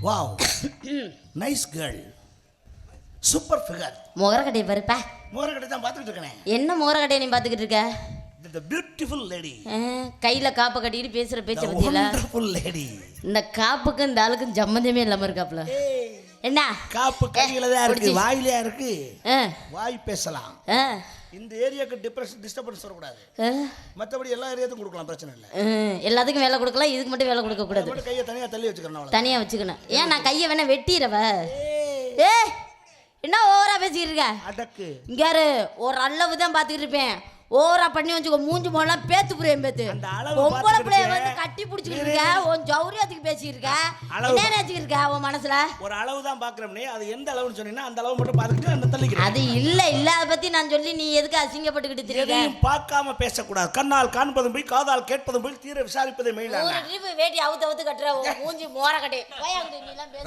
Wow nice girl super figure. முகரக்கட்டை பாருப்பா. முகரக்கட்டை தான் பார்த்துக்கிட்டு இருக்கேன். என்ன முகரக்கட்டை நீ பார்த்துக்கிட்டு இருக்க? The beautiful lady. கையில காப்பை கட்டிட்டு பேசுற பேச்ச பத்தியல. Wonderful lady. இந்த காப்புக்கு இந்த ஆளுக்கு சம்பந்தமே இல்லாம இருக்காப்ல. என்ன காப்பு கையில தான் இருக்கு, வாயிலே இருக்கு. வாய் பேசலாம். இந்த ஏரியாக்கு டிஸ்டர்பன்ஸ் வரக்கூடாது. மற்றபடி எல்லா ஏரியாவுக்கும் கொடுக்கலாம், பிரச்சனை இல்லை. எல்லாத்துக்கும் வேலை கொடுக்கலாம், இதுக்கு மட்டும் வேலை கொடுக்க கூடாது. கையை தனியாக தள்ளி வச்சுக்கணும். தனியாக வச்சுக்கணும். ஏன் நான் கையை வேணா வெட்டிடுவ? என்ன ஓவரா பேசிக்கிட்டு இருக்க? அடக்கு இங்க ஒரு அளவு தான் பார்த்துக்கிட்டு இருப்பேன். ஓவரா பண்ணி வச்சுக்கோ, மூஞ்சி போலாம் பேத்து புரியும் பேத்து. பொம்பளை பிள்ளைய வந்து கட்டி பிடிச்சிக்கிட்டு இருக்க, உன் ஜௌரியத்துக்கு பேசிக்கிட்டு இருக்க. என்ன நினைச்சிக்கிட்டு இருக்க உன் மனசுல? ஒரு அளவு தான் பாக்குறோம்னே, அது எந்த அளவுன்னு சொன்னீங்கன்னா அந்த அளவு மட்டும் பார்த்துட்டு அந்த தள்ளிக்கிறேன். அது இல்ல அதை பத்தி நான் சொல்லி நீ எதுக்கு அசிங்கப்பட்டுக்கிட்டு தெரியுது? எதையும் பார்க்காம பேசக்கூடாது. கண்ணால் காண்பதும் போய் காதால் கேட்பதும் போய் தீர விசாரிப்பதை மெயினான. ஒரு ரிவு வேட்டி அவுத்து கட்டுற மூஞ்சி மோர கட்டே.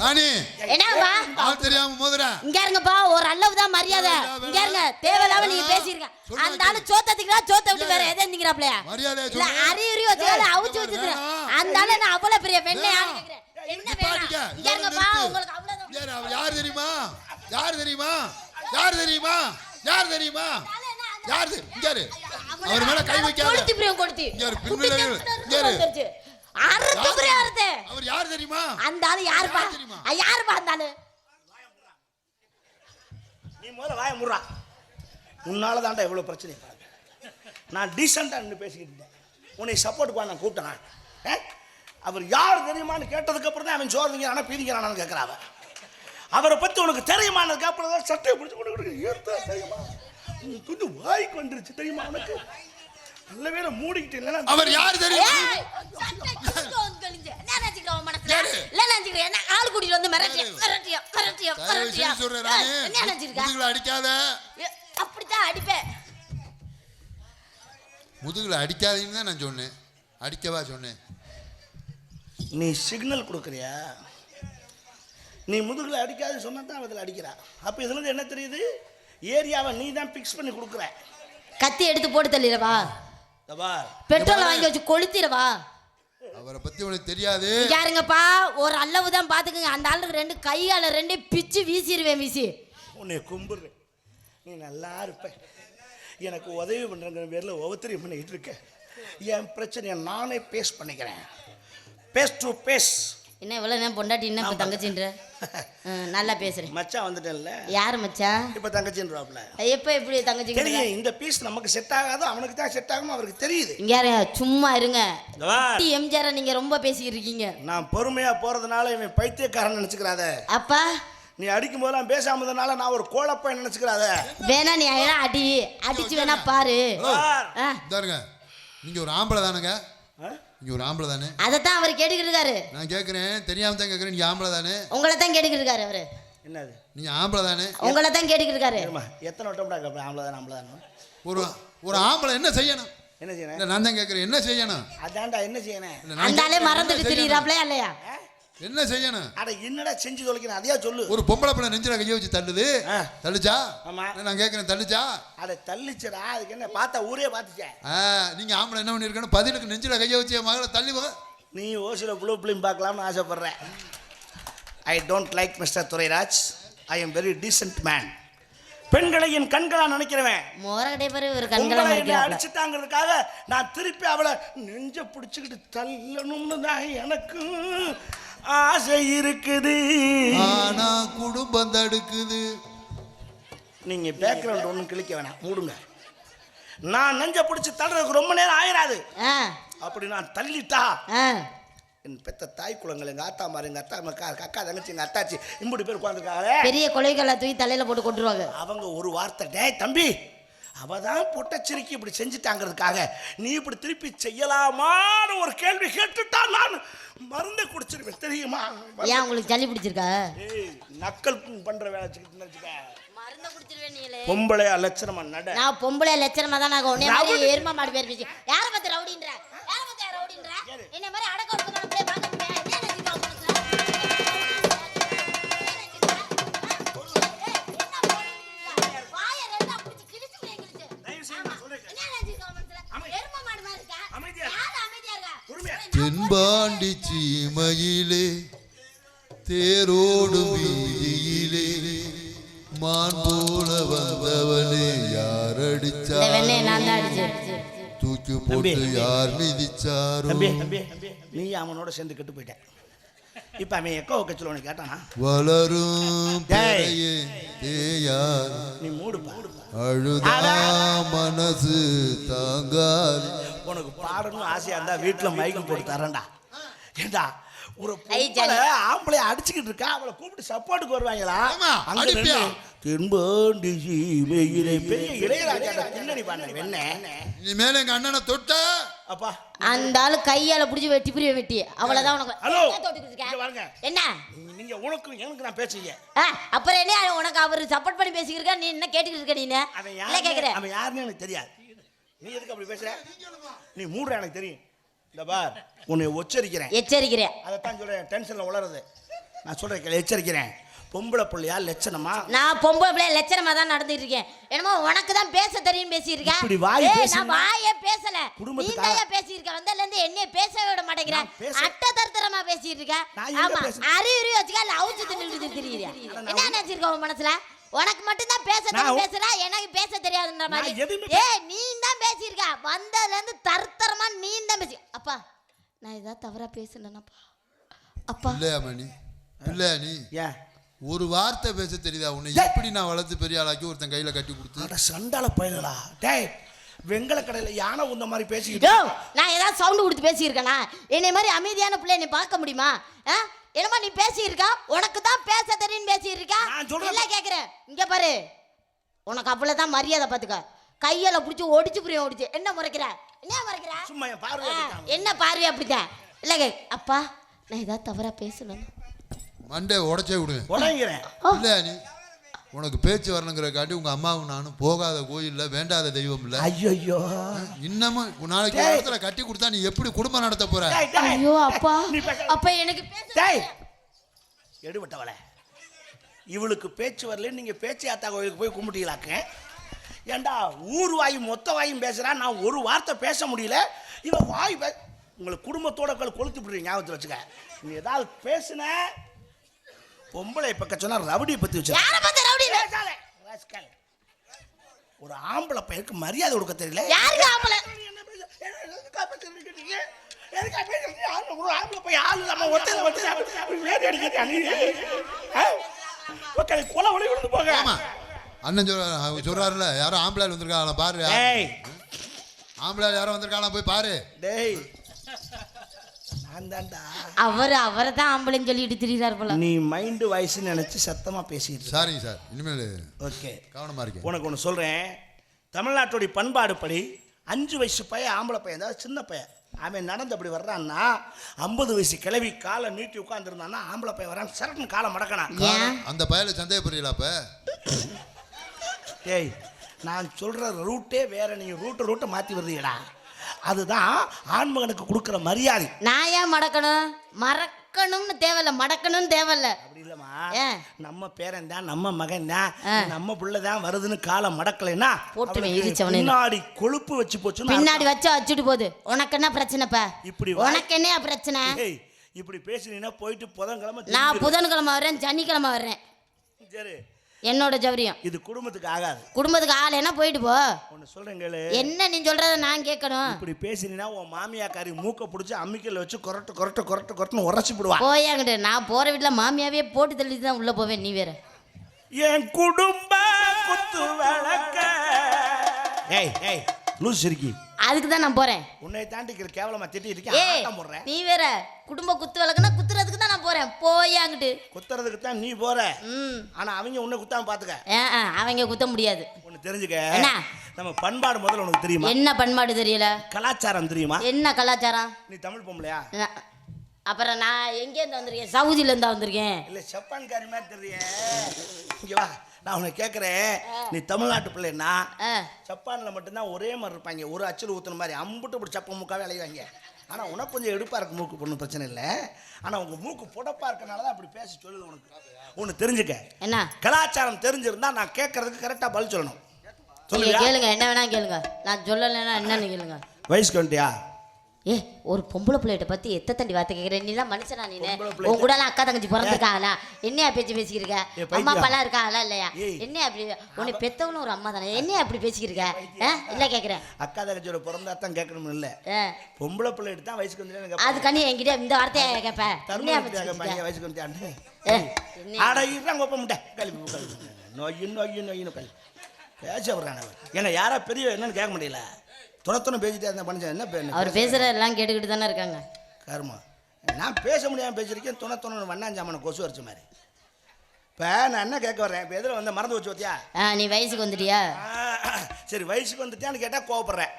ராணி என்னப்பா ஆள் தெரியாம மோதுற. இங்க இருங்கப்பா, ஒரு அளவு தான் மரியாதை. இங்க இருங்க, தேவையில்லாம நீங்க பேசிருக்க. அந்த ஆளு சோத்தத்துக்குறா, சோத்த விட்டு வேற எதை எந்திங்கறாப்லையா? மரியாதை இல்ல அறியுறி வச்சல அவுச்சு வச்சிரு. அந்த ஆளு நான் அவ்வளவு பெரிய பெண்ணையான்னு கேக்குறேன். என்ன வேணும்? இங்க இருங்கப்பா, உங்களுக்கு அவ்வளவுதான். யார் தெரியுமா? யார் தெரியுமா? யார் தெரியுமா? யார் தெரியுமா? யார் இங்க அவர் மேல கை வைக்காத. கொளுத்தி பிரியம் கொளுத்தி. இங்க பின்னில இங்க அறுத்து பிரியம் அறுத்து. அவர் யார் தெரியுமா? அந்த ஆளு யாருப்பா? யாருப்பா அந்த ஆளு? நீ முதல்ல வாயை முறா. உன்னால தான்டா எவ்வளோ பிரச்சனை. நான் டீசெண்டாக நின்று பேசிக்கிட்டு இருந்தேன். உன்னை சப்போர்ட் பண்ண நான் கூப்பிட்டேன். அவர் யார் தெரியுமான்னு கேட்டதுக்கப்புறம் தான் அவன் சோறு திங்கிறானா பீதிக்கிறானான்னு கேட்குறான். அவரை பற்றி உனக்கு தெரியுமான்னு அப்புறம் தான் சட்டையை பிடிச்சி கொடுக்குறது. தெரியுமா? கொஞ்சம் வாய்க்கு வந்துருச்சு தெரியுமா உனக்கு? நல்ல வேலை மூடிக்கிட்டு இல்லைன்னா அவர் யார் தெரியுமா? ஆள் கூட்டிட்டு வந்து அடிக்காத. அப்படித்தான் அடிப்பேன். முதுகுல அடிக்காதீங்கன்னு தான் நான் சொன்னேன். அடிக்கவா சொன்னேன்? நீ சிக்னல் கொடுக்குறியா? நீ முதுகுல அடிக்காதுன்னு சொன்னா தான் அதில் அடிக்கிறா. அப்போ இதுல இருந்து என்ன தெரியுது? ஏரியாவை நீ தான் பிக்ஸ் பண்ணி கொடுக்குற. கத்தி எடுத்து போட்டு தள்ளிடவா? பெட்ரோல் வாங்கி வச்சு கொளுத்திடவா? அவரை பத்தி உனக்கு தெரியாது. யாருங்கப்பா, ஒரு அளவு தான் பாத்துக்கங்க. அந்த ஆளுக்கு ரெண்டு கையால ரெண்டு பிச்சு வீசிடுவேன். வீசி உன்னை கும்பிடுறேன். நீ நல்லா இருப்ப. எனக்கு உதவி பண்ணுறங்கிற பேரில் ஒவ்வொருத்தரையும் பண்ணிக்கிட்டு இருக்க. என் பிரச்சனையை நானே பேஸ் பண்ணிக்கிறேன். Face to face. என்ன இவ்வளோ நேரம் பொண்டாட்டி என்ன இப்போ தங்கச்சின்ற? நல்லா பேசுகிறேன். மச்சான் வந்துட்டேன்ல. யார் மச்சான்? இப்போ தங்கச்சின்றாப்ல. எப்போ எப்படி தங்கச்சி? தெரியும், இந்த பீஸ் நமக்கு செட் ஆகாது, அவனுக்கு தான் செட் ஆகும், அவருக்கு தெரியுது. இங்கே சும்மா இருங்க. எம்ஜிஆரை நீங்கள் ரொம்ப பேசிக்கிட்டு இருக்கீங்க. நான் பொறுமையாக போகிறதுனால இவன் பைத்தியக்காரன் நினச்சிக்கிறாத. அப்பா நீ அடிக்கும் போதெல்லாம் பேசாமதுனால நான் ஒரு கோலப்பை நினைச்சுக்கிறாத. வேணா நீ அடிச்சு வேணா பாரு. நீங்க ஒரு ஆம்பளை தானுங்க? நீங்க ஒரு ஆம்பளை தானே? அதைத்தான் அவர் கேட்டுக்கிட்டு இருக்காரு. நான் கேட்கிறேன், தெரியாம தான் கேட்கிறேன். நீங்க ஆம்பளை தானே? உங்களை தான் கேட்டுக்கிட்டு இருக்காரு அவரு. என்னது? நீங்க ஆம்பளை தானே? உங்களை தான் கேட்டுக்கிட்டு இருக்காரு. எத்தனை வட்டம்டா கேட்பேன் ஆம்பளை தானே ஆம்பளை தானே? ஒரு ஆம்பளை என்ன செய்யணும்? என்ன செய்யணும்? நான் தான் கேட்கிறேன், என்ன செய்யணும்? அதான்டா என்ன செய்யணும்? அந்த ஆளே மறந்துட்டு திரியறாப்லையா இல்லையா? என்ன செய்யணும்? அட என்னடா செஞ்சு தொலைக்கணும், அதையா சொல்லு. ஒரு பொம்பளை பிள்ளை நெஞ்சில கையை வச்சு தள்ளுது. தள்ளுச்சா? ஆமா. நான் கேட்கிறேன், தள்ளுச்சா? அட தள்ளிச்சடா. அதுக்கு என்ன பார்த்தா ஊரே பார்த்துச்சே. நீங்க ஆம்பளை என்ன பண்ணிருக்கணும்? பதிலுக்கு நெஞ்சில கையை வச்சு மகளை தள்ளி போக. நீ ஓசில ப்ளூ பிலிம் பார்க்கலாம்னு ஆசைப்படுறேன். I don't like mister Durairaj. I am very decent man. பெண்களை என் கண்களா நினைக்கிறவன். அடிச்சுட்டாங்கிறதுக்காக நான் திருப்பி அவளை நெஞ்ச பிடிச்சுக்கிட்டு தள்ளணும்னு தான் எனக்கு ஆசை இருக்குது. ஆனா குடும்பம் தடுக்குது. நீங்க பேக்ரவுண்ட் ஒன்றும் கிளிக்க வேணாம், மூடுங்க. நான் நெஞ்ச பிடிச்சி தள்ளுறதுக்கு ரொம்ப நேரம் ஆயிராது. அப்படி நான் தள்ளிட்டா என் பெத்த தாய் குளங்கள், எங்க ஆத்தா மாரு, எங்க அக்கா தங்கச்சி, எங்க அத்தாச்சி இம்புடி பேர் உட்காந்துருக்காங்களே, பெரிய கொலைகளை தூக்கி தலையில போட்டு கொண்டுருவாங்க. அவங்க ஒரு வார்த்தை, டேய் தம்பி, அவதான் பொட்டச்சிரிக்கி இப்படி செஞ்சுட்டாங்கிறதுக்காக நீ இப்படி திருப்பி செய்யலாமான்னு ஒரு கேள்வி கேட்டுட்டா நான் மருந்தை குடிச்சிருவேன் தெரியுமா? ஏன் உங்களுக்கு சளி பிடிச்சிருக்கா? நக்கல் பண்ற வேலை பொம்பளை லட்சணமா நட. நான் பொம்பளை லட்சணமா தான் நான் உன்னை மாதிரி எருமை மாடு பேர் பேசி யார பத்தி ரவுடின்ற? யார பத்தி ரவுடின்ற? என்ன மாதிரி அடக்க ஒடுக்கமான பிள்ளை பாக்கறீங்க. என்ன நினைச்சிட்டு உங்களுக்கு? வாயை ரெண்டா புடிச்சு கிழிச்சு கிழிச்சு. தயவு செய்து சொல்லுங்க. என்ன நினைச்சிட்டு உங்களுக்கு? எருமை மாடு மாதிரி இருக்கா? அமைதியா. யார அமைதியா இருக்கா? தென்பாண்டி சீமையிலே தேரோடும் வீதியிலே மான் போல வந்தவனே யார் அடிச்சா நான் தான் அடிச்சேன். தூக்கி போட்டு யார் மிதிச்சாரோ. தம்பி நீ அவனோட சேர்ந்து கெட்டு போயிட்டேன். இப்ப அவன் எக்கோ கச்சல உனக்கு கேட்டானா? வளரும் பேரையே தேயார் நீ மூடுப்பா. அழுதா மனசு தாங்காது. உனக்கு பாடணும் ஆசையா இருந்தா வீட்டுல மைக்கு போட்டு தரேன்டா. ஏண்டா ஒரு ஆம்பளை அடிச்சுக்கிட்டு இருக்கா, அவளை கூப்பிட்டு சப்போர்ட்டுக்கு வருவாங்களா? இனிமேல எங்க அண்ணனை தொட்ட அப்பா அந்த ஆளு கையால புடிச்சு வெட்டி புரிய வெட்டி அவ்வளவுதான் உனக்கு. ஹலோ என்ன நீங்க உனக்கு எனக்கு நான் பேசுங்க. அப்புறம் என்ன உனக்கு அவரு சப்போர்ட் பண்ணி பேசிக்கிருக்கா, நீ என்ன கேட்டுக்கிட்டு இருக்க? நீ என்ன கேக்குற? அவன் யாருன்னு எனக்கு தெரியாது. நீ எதுக்கு அப்படி பேசுற? நீ மூடுற எனக்கு தெரியும். இந்த பார் உன்னை எச்சரிக்கிறேன். அதைத்தான் சொல்றேன், டென்ஷன்ல உளறது. நான் சொல்றேன் எச்சரிக்கிறேன். பொம்பளை பிள்ளையா லட்சணமா? நான் பொம்பளை பிள்ளையா லட்சணமா தான் நடந்துட்டு இருக்கேன். என்னமோ உனக்கு தான் பேச தெரியும் பேசியிருக்கேன். இப்படி நான் வாயே பேசல, நீ தான் பேசியிருக்க. வந்ததுல இருந்து என்னைய பேசவே விட மாட்டேங்கிற. அட்ட தரத்தரமா பேசிட்டு இருக்க. ஆமா அறிவுரி வச்சுக்க லவுச்சு தின்னுட்டு திரியிறியா? என்ன நினைச்சிருக்க உன் மனசுல? உனக்கு மட்டும் தான் பேச பேசுற, எனக்கு பேச தெரியாதுன்ற மாதிரி. நீ தான் பேசியிருக்க. வந்ததுல இருந்து தரத்தரமா நீ தான் பேசி. அப்பா நான் ஏதாவது தவறா பேசுனேனாப்பா? அப்பா இல்லையா மணி இல்லையா? நீ ஒரு வார்த்தை பேச தெரியுதா? உன்னை எப்படி நான் வளர்த்து பெரிய ஆளாக்கி ஒருத்தன் கையில கட்டி கொடுத்து சண்டால பயனடா. டேய் வெங்கல கடையில யானை உந்த மாதிரி பேசிக்கிட்டு நான் ஏதாவது சவுண்ட் கொடுத்து பேசியிருக்கேனா? என்னை மாதிரி அமைதியான பிள்ளை நீ பார்க்க முடியுமா? என்னமா நீ பேசியிருக்கா? உனக்கு தான் பேச தெரியும் பேசியிருக்கா? இல்ல கேக்குறேன், இங்க பாரு, உனக்கு அவ்வளவுதான் மரியாதை. பாத்துக்க, கையால புடிச்சு ஒடிச்சு புரிய ஒடிச்சு. என்ன முறைக்கிற? சும்மா பார்வை என்ன பார்வை அப்படிதான்? இல்ல அப்பா நான் ஏதாவது தவறா பேசணும் மண்டே உடச்சே விடுவேன். இல்ல நீ உனக்கு பேச்சு வரணுங்கிறக்காட்டி உங்க அம்மாவும் நானும் போகாத கோயில்ல வேண்டாத தெய்வம் இல்ல. ஐயோ இன்னமும் நாளைக்கு இடத்துல கட்டி கொடுத்தா நீ எப்படி குடும்பம் நடத்த போற? ஐயோ அப்பா அப்ப எனக்கு எடுபட்டவளே, இவளுக்கு பேச்சு வரல, நீங்க பேச்சு ஆத்தா கோயிலுக்கு போய் கும்பிட்டீங்களாக்க? ஏண்டா ஊர் வாயும் மொத்த வாயும் பேசுறா, நான் ஒரு வார்த்தை பேச முடியல. இவன் வாய் உங்களுக்கு குடும்பத்தோட கொளுத்து விடுறீங்க. ஞாபகத்தில் வச்சுக்க. நீ ஏதாவது பேசுன பொம்பளை பக்க சொன்னா ரவுடியை பத்தி வச்சு ஒரு ஆம்பளை பையனுக்கு மரியாதை கொடுக்க தெரியல. அண்ணன் சொல்றாருல, யாரும் ஆம்பளை வந்திருக்காங்க பாரு. ஆம்பளை யாரும் வந்திருக்காங்க போய் பாரு. அவரை தான் ஆம்பளைன்னு சொல்லிட்டு திரிறாரு போல. நீ மைண்ட் வாய்ஸ் நினைச்சு சத்தமா பேசிட்டு. சாரிங்க சார், இனிமேல் ஓகே கவனமா இருக்கு. உனக்கு ஒன்று சொல்றேன், தமிழ்நாட்டுடைய பண்பாடு படி 5 வயசு பையன் ஆம்பளை பையன், அதாவது சின்ன பையன், அவன் நடந்து அப்படி வர்றான்னா 50 வயசு கிளவி காலை நீட்டி உட்காந்துருந்தான்னா ஆம்பளை பையன் வரான், சரட்டுன்னு காலை மடக்கணும். அந்த பையனை சந்தேகப்படுறீங்களா? அப்ப டேய் நான் சொல்ற ரூட்டே வேற, நீங்க ரூட்டை மாத்தி வருறீங்கடா. அதுதான் ஆண்மகனுக்கு கொடுக்குற மரியாதை. நான் ஏன் மடக்கணும்? மறக்கணும்னு தேவையில்ல, மடக்கணும்னு தேவையில்ல. அப்படி இல்லம்மா, நம்ம பேரன் தான், நம்ம மகன் தான், நம்ம புள்ள தான் வருதுன்னு காலை மடக்கலைன்னா பின்னாடி கொழுப்பு வச்சு போச்சு. பின்னாடி வச்சா வச்சுட்டு போகுது. உனக்கு என்ன பிரச்சனைப்பா? இப்படி உனக்கு என்ன பிரச்சனை? இப்படி பேசுனீங்கன்னா போயிட்டு புதன்கிழமை. நான் புதன்கிழமை வர்றேன், சனிக்கிழமை வர்றேன். சரி, என்னோட ஜவரியம் இது குடும்பத்துக்கு ஆகாது. குடும்பத்துக்கு ஆகலைன்னா போயிட்டு போ. ஒன்று சொல்றேன் கேளு. என்ன நீ சொல்றத நான் கேட்கணும்? இப்படி பேசினா உன் மாமியாக்காரி மூக்க பிடிச்சி அம்மிக்கல்ல வச்சு கொரட்டு உரைச்சி போடுவா. போயாங்கிட்டு நான் போற வீட்டுல மாமியாவே போட்டு தள்ளி தான் உள்ள போவேன். நீ வேற என் குடும்ப குத்து விளக்க. ஏய் லூஸ் இருக்கி, அதுக்கு தான் நான் போறேன். உன்னை தாண்டி கேவலமா திட்டி இருக்கேன். நீ வேற குடும்ப குத்து விளக்குனா குத்துறதுக்கு தான் நான் போறேன். போயாங்கிட்டு குத்துறதுக்கு தான் நீ போற. ஆனா அவங்க உன்னை குத்தாம பாத்துக்க. அவங்க குத்த முடியாது. ஒன்னு தெரிஞ்சுக்க, நம்ம பண்பாடு முதல்ல உனக்கு தெரியுமா? என்ன பண்பாடு தெரியல? கலாச்சாரம் தெரியுமா? என்ன கலாச்சாரம்? நீ தமிழ் பொம்பளையா? அப்புறம் நான் எங்க இருந்து வந்திருக்கேன்? சவுதியில இருந்தா வந்திருக்கேன். இல்ல ஜப்பான்காரி மாதிரி தெரியல. இங்க வா, நான் உன்னை கேட்குறேன், நீ தமிழ்நாட்டு பிள்ளைன்னா ஜப்பானில் மட்டும்தான் ஒரே மாதிரி இருப்பாங்க, ஒரு அச்சல் ஊற்றுன மாதிரி அம்புட்டு இப்படி சப்ப மூக்காவே அலைவாங்க. ஆனால் உனக்கு கொஞ்சம் எடுப்பாக இருக்கு மூக்கு, பொண்ணு பிரச்சனை இல்லை. ஆனால் உங்கள் மூக்கு புடப்பாக இருக்கனால தான் அப்படி பேசி சொல்லுது. உனக்கு ஒன்று தெரிஞ்சுக்க, என்ன கலாச்சாரம் தெரிஞ்சிருந்தா நான் கேட்கறதுக்கு கரெக்டாக பதில் சொல்லணும். சொல்லுங்க, கேளுங்க, என்ன வேணா கேளுங்க. நான் சொல்லலைன்னா என்னன்னு கேளுங்க. வயசுக்கு வந்துட்டியா? ஏ ஒரு பொம்பளை பிள்ளைகிட்ட பத்தி எத்த தண்டி வார்த்தை கேட்குறேன். நீ எல்லாம் மனுஷனா? நீ பொம்பளை பிள்ளை உன் கூட எல்லாம் அக்கா தங்கச்சி பிறந்திருக்காங்களா? என்னையா பேச்சு பேசிக்கிருக்க? அம்மா அப்பாலாம் இருக்காங்களா இல்லையா? ஏய். என்ன அப்படி உன்னை பெத்தவனும் ஒரு அம்மா தானே, என்னையா அப்படி பேசிக்கிருக்க? இல்ல கேட்குறேன். அக்கா தங்கச்சியோட பிறந்தா தான் கேட்கணும் இல்லை, பொம்பளை பிள்ளை எடுத்து தான் வயசுக்கு வந்து அதுக்காண்டி என்கிட்ட இந்த வார்த்தையை கேட்பேன். என்னையா பேசிக்கிட்டு பையன் வயசுக்கு வந்துட்டான்னு இருக்க? ஆட இருறாங்க ஒப்ப முட்டை கழிப்பு நொய்யு கழி பேச விட்றாங்க. ஏங்க யாரா பெரிய என்னன்னு கேட்க முடியல, துணை பேசிட்டே இருந்த பண்ணிச்சேன். என்ன அவர் பேசுற எல்லாம் கேட்டுக்கிட்டு தானே இருக்காங்க. கருமா நான் பேச முடியாமல் பேசியிருக்கேன். துணை வண்ணாஞ்சாமனை கொசு வரைச்ச மாதிரி. இப்போ நான் என்ன கேட்க வர்றேன், இப்போ எதில் வந்து மறந்து வச்சு வத்தியா? நீ வயசுக்கு வந்துட்டியா? சரி வயசுக்கு வந்துட்டியான்னு கேட்டால் கோவப்படுறேன்.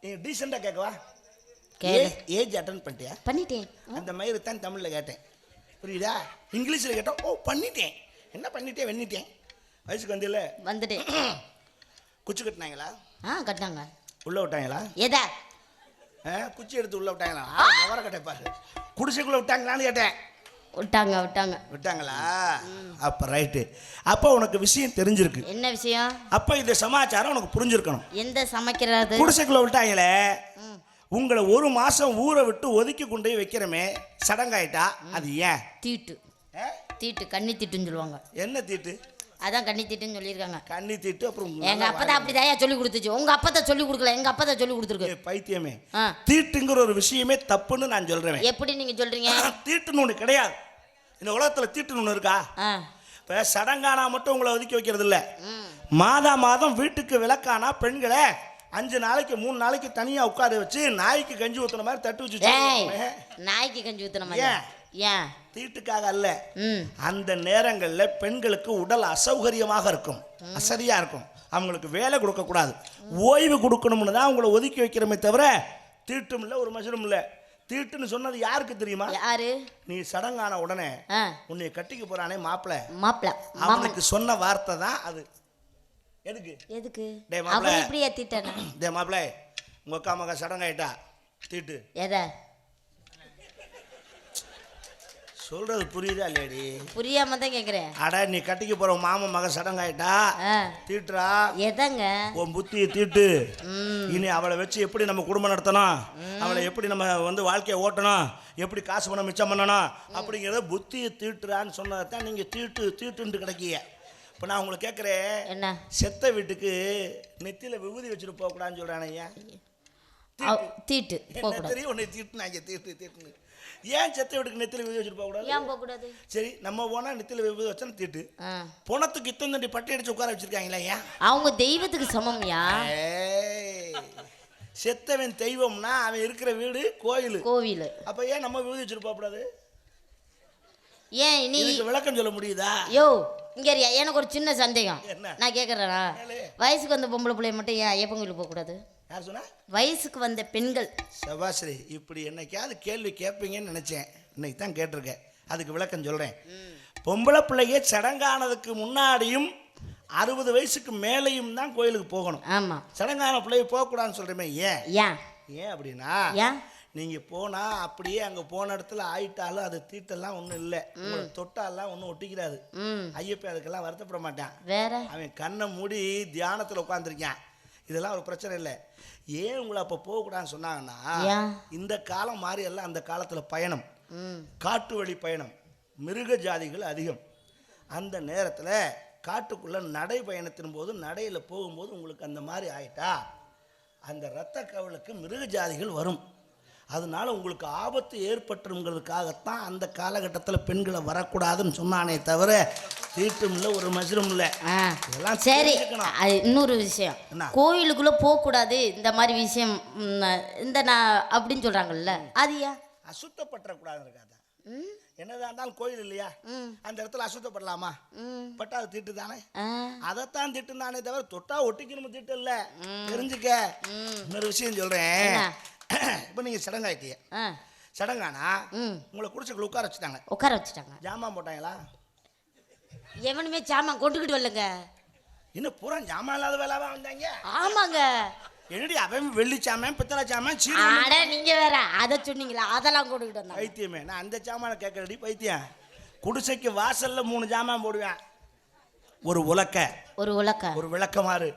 நீ டீசெண்டாக கேட்கவா? ஏஜ் அட்டன் பண்ணிட்டியா? பண்ணிட்டேன். அந்த மாதிரி தான் தமிழில் கேட்டேன், புரியுதா? இங்கிலீஷில் கேட்டோம். ஓ பண்ணிட்டேன். என்ன பண்ணிட்டேன்? வெண்ணிட்டேன். வயசுக்கு வந்தில்ல? வந்துட்டேன். குச்சி கட்டினாங்களா? கட்டினாங்க. உள்ளே விட்டாங்களா? எதா குச்சி எடுத்து உள்ளே விட்டாங்களா? முகர கட்டை பாரு. குடிசைக்குள்ளே விட்டாங்களான்னு கேட்டேன். விட்டாங்களா? அப்போ ரைட்டு. அப்போ உனக்கு விஷயம் தெரிஞ்சிருக்கு. என்ன விஷயம்? அப்போ இந்த சமாச்சாரம் உனக்கு புரிஞ்சிருக்கணும். எந்த சமைக்கிறது? குடிசைக்குள்ளே விட்டாங்களே, உங்களை ஒரு மாதம் ஊரை விட்டு ஒதுக்கி கொண்டு போய் வைக்கிறமே, சடங்காயிட்டா. அது ஏன்? தீட்டு. தீட்டு கன்னி தீட்டுன்னு சொல்லுவாங்க. என்ன தீட்டு? அதான் கன்னி தீட்டுன்னு சொல்லியிருக்காங்க. கன்னி தீட்டு. அப்புறம் எங்க அப்பா தான் அப்படிதான் சொல்லி கொடுத்துச்சு. உங்க அப்பா தான் சொல்லி கொடுக்கல, எங்க அப்பா தான் சொல்லி கொடுத்துருக்கு. பைத்தியமே, தீட்டுங்கிற ஒரு விஷயமே தப்புன்னு நான் சொல்றேன். எப்படி நீங்க சொல்றீங்க? தீட்டுன்னு ஒண்ணு கிடையாது இந்த உலகத்துல. தீட்டுன்னு ஒண்ணு இருக்கா? இப்ப சடங்கானா மட்டும் உங்களை ஒதுக்கி வைக்கிறது இல்ல. மாதம் வீட்டுக்கு விளக்கானா பெண்களை 5 நாளைக்கு 3 நாளைக்கு தனியா உட்கார வச்சு நாய்க்கு கஞ்சி ஊத்துன மாதிரி தட்டு வச்சு. நாய்க்கு கஞ்சி ஊத்துன மாதிரி? ஏன்? தீட்டுக்காக அல்ல. அந்த நேரங்களில் பெண்களுக்கு உடல் அசௌகரியமாக இருக்கும், அசதியா இருக்கும். அவங்களுக்கு வேலை கொடுக்க கூடாது, ஓய்வு கொடுக்கணும்னு தான் அவங்களை ஒதுக்கி வைக்கிறமே தவிர தீட்டும் இல்லை, ஒரு மசரும் இல்லை. தீட்டுன்னு சொன்னது யாருக்கு தெரியுமா? யாரு? நீ சடங்கான உடனே உன்னை கட்டிக்க போறானே மாப்பிள்ள, அவனுக்கு சொன்ன வார்த்தை தான் அது. எதுக்கு அவன் இப்படி ஏத்திட்டானே? டே மாப்பிள்ள, உங்க அக்கா மக சடங்காயிட்டா, தீட்டு. எதை சொல்றது புரியுதா இல்லையாடி? புரியாம தான் கேக்குறேன். அட நீ கட்டிக்க போற மாமன் மக சடங்காயிட்டா, தீட்டுறா. எதங்க உன் புத்தியை தீட்டு. இனி அவளை வச்சு எப்படி நம்ம குடும்பம் நடத்தணும், அவளை எப்படி நம்ம வந்து வாழ்க்கையை ஓட்டணும், எப்படி காசு பணம் மிச்சம் பண்ணணும் அப்படிங்கிறத புத்தியை தீட்டுறான்னு சொன்னதான் நீங்க தீட்டுன்ட்டு கிடைக்கீங்க. இப்போ நான் உங்களை கேட்குறேன், என்ன செத்த வீட்டுக்கு நெத்தியில் விபூதி வச்சுட்டு போகக்கூடாதுன்னு சொல்கிறானே? ஐயா தீட்டு தெரியும் உன்னை தீட்டுனாங்க. தீட்டுன்னு ஏன் செத்த வீட்டுக்கு நெத்தியில் விபூதி வச்சுட்டு போகக்கூடாது? ஏன் போகக்கூடாது? சரி நம்ம போனால் நெத்தியில் விபூதி வச்சா தீட்டு. பொணத்துக்கு இத்தனை பட்டி அடிச்சு உட்கார வச்சிருக்காங்களா? ஏன்? அவங்க தெய்வத்துக்கு சமம்யா. செத்தவன் தெய்வம்னா அவன் இருக்கிற வீடு கோவில். அப்போ ஏன் நம்ம விபூதி வச்சுட்டு போகக்கூடாது? ஏன் நீ விளக்கம் சொல்ல முடியுதா? யோ இங்க எனக்கு ஒரு சின்ன சந்தேகம். நான் கேட்கறேன்னா, வயசுக்கு வந்த பொம்பளை பிள்ளைய மட்டும் ஏன் ஐயப்பன் கோயிலுக்கு போக கூடாது? யார் சொன்னா? வயசுக்கு வந்த பெண்கள். சபாஸ்ரீ, இப்படி என்னைக்காவது கேள்வி கேட்பீங்கன்னு நினைச்சேன், இன்னைக்கு தான் கேட்டிருக்கேன். அதுக்கு விளக்கம் சொல்றேன். பொம்பளை பிள்ளைய சடங்கானதுக்கு முன்னாடியும் 60 வயசுக்கு மேலையும் தான் கோயிலுக்கு போகணும். ஆமா, சடங்கான பிள்ளைய போகக்கூடாதுன்னு சொல்றேன். ஏன் அப்படின்னா, நீங்கள் போனால் அப்படியே அங்கே போன இடத்துல ஆயிட்டாலும் அது தீட்டெல்லாம் ஒன்றும் இல்லை, உங்களை தொட்டாலாம் ஒன்றும் ஒட்டிக்கிறாது. ஐயப்பன் அதுக்கெல்லாம் வருத்தப்பட மாட்டான். வேற அவன் கண்ணை மூடி தியானத்தில் உட்காந்துருக்கான். இதெல்லாம் ஒரு பிரச்சனை இல்லை. ஏன் உங்களை அப்போ போகக்கூடாதுன்னு சொன்னாங்கன்னா, இந்த காலம் மாதிரி எல்லாம் அந்த காலத்தில் பயணம், காட்டு வழி பயணம், மிருக ஜாதிகள் அதிகம். அந்த நேரத்தில் காட்டுக்குள்ளே நடை பயணத்தின் போது நடையில் போகும்போது உங்களுக்கு அந்த மாதிரி ஆயிட்டா அந்த இரத்த கவலுக்கு மிருக ஜாதிகள் வரும். அதனால உங்களுக்கு ஆபத்து ஏற்பட்டுருங்கிறதுக்காகத்தான் அந்த காலகட்டத்தில் பெண்களை வரக்கூடாதுன்னு சொன்னானே தவிர தீட்டும் இல்லை, ஒரு மசரும் இல்லை. இதெல்லாம் சரி. இன்னொரு விஷயம், கோயிலுக்குள்ளே போகக்கூடாது இந்த மாதிரி விஷயம் இந்த நான் அப்படின்னு சொல்கிறாங்கல்ல, அது ஏன்? அசுத்தப்பட்டுறக்கூடாதுன்னு இருக்காது. என்னதான் இருந்தாலும் கோயில் இல்லையா, அந்த இடத்துல அசுத்தப்படலாமா? பட்டா அது திட்டு தானே, அதைத்தான் திட்டு தானே தவிர தொட்டா ஒட்டிக்கணும் திட்டு இல்லை. தெரிஞ்சுக்க. இன்னொரு விஷயம் சொல்றேன். இப்போ நீங்க சடங்காயிட்டீங்க, சடங்கானா உங்களை குடிச்சுக்குள்ள உட்கார வச்சுட்டாங்க. ஜாமான் போட்டாங்களா? எவனுமே ஜாமான் கொண்டுக்கிட்டு வரலங்க. இன்னும் பூரா ஜாமான் இல்லாத வேலைவா வந்தாங்க. ஆமாங்க. என்னடி அவன் வெள்ளி சாமான், பித்தளை சாமான், அட நீங்க வேற அதை சொன்னீங்களா, அதெல்லாம் கொண்டுக்கிட்டு வந்தாங்க. பைத்தியமே, நான் அந்த சாமானை கேட்கறடி பைத்தியம். குடிசைக்கு வாசல்ல 3 ஜாமான் போடுவேன். ஒரு விளக்கமாறு,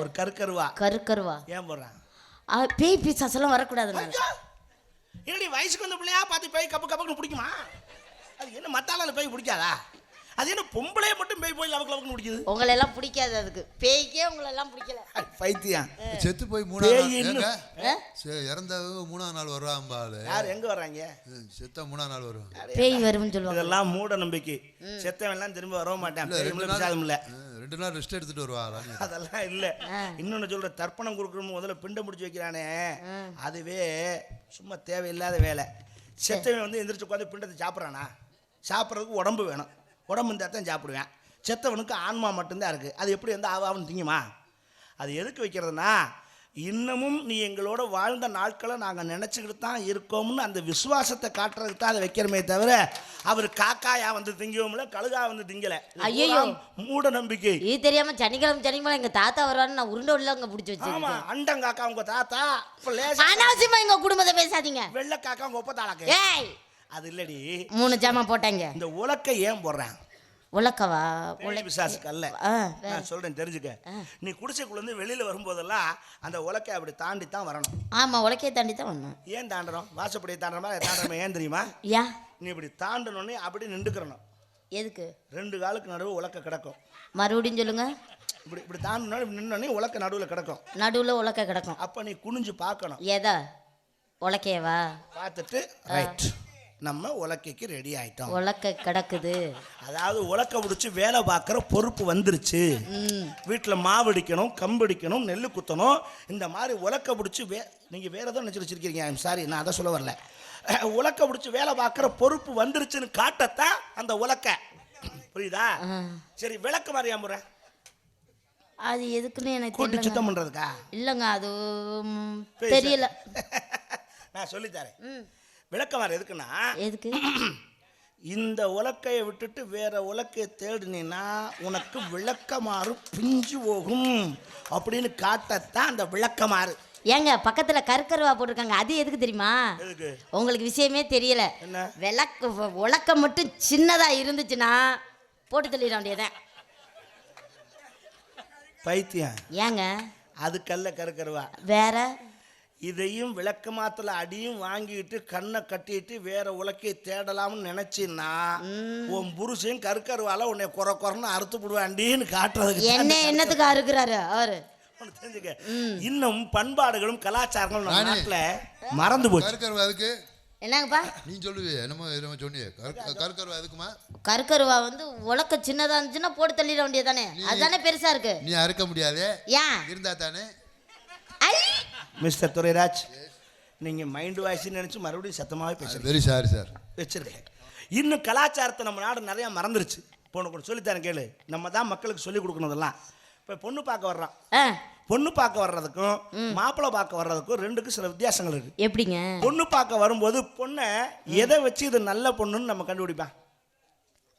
ஒரு கருக்கருவா. ஏன் போடுறான்? பேய் பிசாசெல்லாம் வரக்கூடாது. என்னடி வயசுக்கு வந்த பிள்ளையா பார்த்து பேய் கப்பு கப்புன்னு பிடிக்குமா? அது என்ன மத்தாளால பேய் பிடிக்காதா? அது என்ன பொம்பளைய மட்டும் பேய் போய் லவக்கு லவக்குன்னு பிடிக்குது? உங்களை எல்லாம் பிடிக்காது, அதுக்கு பேய்க்கே உங்களை எல்லாம் பிடிக்கல. பைத்தியம். செத்து போய் இறந்த 3ஆம் நாள் வருவாங்க. யார் எங்க வர்றாங்க? செத்த 3ஆம் நாள் வருவாங்க. பேய் வரும்னு சொல்லுவாங்க. இதெல்லாம் மூட நம்பிக்கை. செத்தவன் எல்லாம் திரும்ப வர மாட்டான். 2 நாள் ரெஸ்ட் எடுத்துட்டு வருவாங்க. அதெல்லாம் இல்ல. இன்னொன்னு சொல்ற, தர்ப்பணம் கொடுக்கணும் முதல்ல பிண்டம் முடிச்சு வைக்கிறானே, அதுவே சும்மா தேவையில்லாத வேலை. செத்தவன் வந்து எந்திரிச்சு உட்காந்து பிண்டத்தை சாப்பிட்றானா? சாப்பிட்றதுக்கு உடம்பு வேணும். உடம்பு இருந்தால் தான் சாப்பிடுவேன். செத்தவனுக்கு ஆன்மா மட்டும்தான் இருக்குது. அது எப்படி வந்து ஆவான்னு திங்குமா? அது எதுக்கு வைக்கிறதுனா, இன்னமும் நீ எங்களோட வாழ்ந்த நாட்களை நாங்கள் நினச்சிக்கிட்டு தான் இருக்கோம்னு அந்த விசுவாசத்தை காட்டுறதுக்கு தான் அதை வைக்கிறமே தவிர, அவர் காக்காயா வந்து திங்குவோம்ல, கழுகா வந்து திங்கலை. ஐயோ, மூட நம்பிக்கை. இது தெரியாம சனிக்கிழமை எங்க தாத்தா வருவான்னு நான் உருண்டை உள்ள அங்க பிடிச்சி வச்சேன். ஆமா, அண்டங்காக்கா உங்க தாத்தா. அனாவசியமா எங்க குடும்பத்தை பேசாதீங்க. வெள்ளை காக்கா உங்க ஒப்பத்தாளக்கு. ஏய், அது இல்லடி. 3 ஜாமான் போட்டாங்க. இந்த உலக்கை ஏன் போடுறேன்? உலக்கவா? பிசாசுக்கு அல்ல. நான் சொல்றேன் தெரிஞ்சுக்க. நீ குடிசைக்குள்ள இருந்து வெளியில வரும்போதெல்லாம் அந்த உலக்கை அப்படி தாண்டி தான் வரணும். ஆமா, உலக்கையை தாண்டி தான் வரணும். ஏன் தாண்டறோம்? வாசப்படியை தாண்டறமா ஏன் தெரியுமா? யா, நீ இப்படி தாண்டனோடனே அப்படி நின்றுக்கிறணும். எதுக்கு? 2 காலுக்கு நடுவு உலக்கை கிடக்கும். மறுபடியும் சொல்லுங்க. இப்படி இப்படி தாண்டினோட நின்னோடனே உலக்கை நடுவில் கிடக்கும். நடுவில் உலக்கை கிடக்கும். அப்ப நீ குனிஞ்சு பார்க்கணும். எதா? உலக்கையவா? பார்த்துட்டு ரைட், நம்ம உலக்கைக்கு ரெடி ஆயிட்டோம். உலக்கை கிடக்குது. அதாவது உலக்கை பிடிச்சி வேலை பார்க்குற பொறுப்பு வந்துருச்சு. வீட்டில் மாவு அடிக்கணும், கம்பு அடிக்கணும், நெல் குத்தணும். இந்த மாதிரி உலக்கை பிடிச்சி நீங்கள் வேற ஏதோ நினச்சி வச்சிருக்கீங்க. சாரி, நான் அதை சொல்ல வரல. உலக்கை பிடிச்சி வேலை பார்க்குற பொறுப்பு வந்துருச்சுன்னு காட்டத்தான் அந்த உலக்கை. புரியுதா? சரி, விளக்கு மாதிரியா முறை அது எதுக்குன்னு எனக்கு கூட்டி சுத்தம் பண்ணுறதுக்கா? இல்லைங்க, அது தெரியல. நான் சொல்லித்தரேன். விளக்கமாறு எதுக்குன்னா, எதுக்கு? இந்த உலக்கையை விட்டுட்டு வேற உலக்கையை தேடினா உனக்கு விளக்கமாறு பிஞ்சு போகும் அப்படின்னு காட்டத்தான் அந்த விளக்கமாறு. ஏங்க, பக்கத்துல கற்கருவா போட்டிருக்காங்க, அது எதுக்கு தெரியுமா? எதுக்கு? உங்களுக்கு விஷயமே தெரியல. என்ன? உலக்கம் மட்டும் சின்னதா இருந்துச்சுன்னா போட்டு தள்ளிட வேண்டியதான். பைத்தியம். ஏங்க? அதுக்கல்ல கற்கருவா. வேற? இதையும் விளக்கமாத்துல அடியும் வாங்கிட்டு கண்ணை கட்டிட்டு வேற உலக்கையை தேடலாம்னு நினைச்சின்னா உன் புருஷன் கற்கருவால உன்னை குறைன்னு அறுத்து போடுவாண்டின்னு காட்டுறதுக்கு. என்னத்துக்கு அறுக்கிறாரு அவரு? தெரிஞ்சுக்க. இன்னும் பண்பாடுகளும் கலாச்சாரங்களும் நம்ம நாட்டுல மறந்து போச்சு. கற்கருவா அதுக்கு என்னங்கப்பா நீ சொல்லுவே? என்னமோ சொன்னியே, கற்கருவா எதுக்குமா? கற்கருவா வந்து உலக்க சின்னதா இருந்துச்சுன்னா போட்டு தள்ளிட வேண்டியதானே, அதுதானே பெருசா இருக்கு. நீ அறுக்க முடியாது. ஏன்? இருந்தா தானே. மிஸ்டர் துரைராஜ், நீங்க மைண்ட் வாய்ஸ் நினைச்சு மறுபடியும் சத்தமாவே பேசுறீங்க. Very sorry sir. வச்சிருக்கேன். இன்னும் கலாச்சாரத்தை நம்ம நாடு நிறைய மறந்துருச்சு. பொண்ணு சொல்லித்தரேன் கேளு. நம்ம தான் மக்களுக்கு சொல்லி கொடுக்கணுதெல்லாம். இப்போ பொண்ணு பார்க்க வர்றான். பொண்ணு பார்க்க வர்றதுக்கும் மாப்பிள்ளை பார்க்க வர்றதுக்கும் 2க்கும் சில வித்தியாசங்கள் இருக்கு. எப்படிங்க? பொண்ணு பார்க்க வரும்போது பொண்ணை எதை வச்சு இது நல்ல பொண்ணுன்னு நம்ம கண்டுபிடிப்பேன்?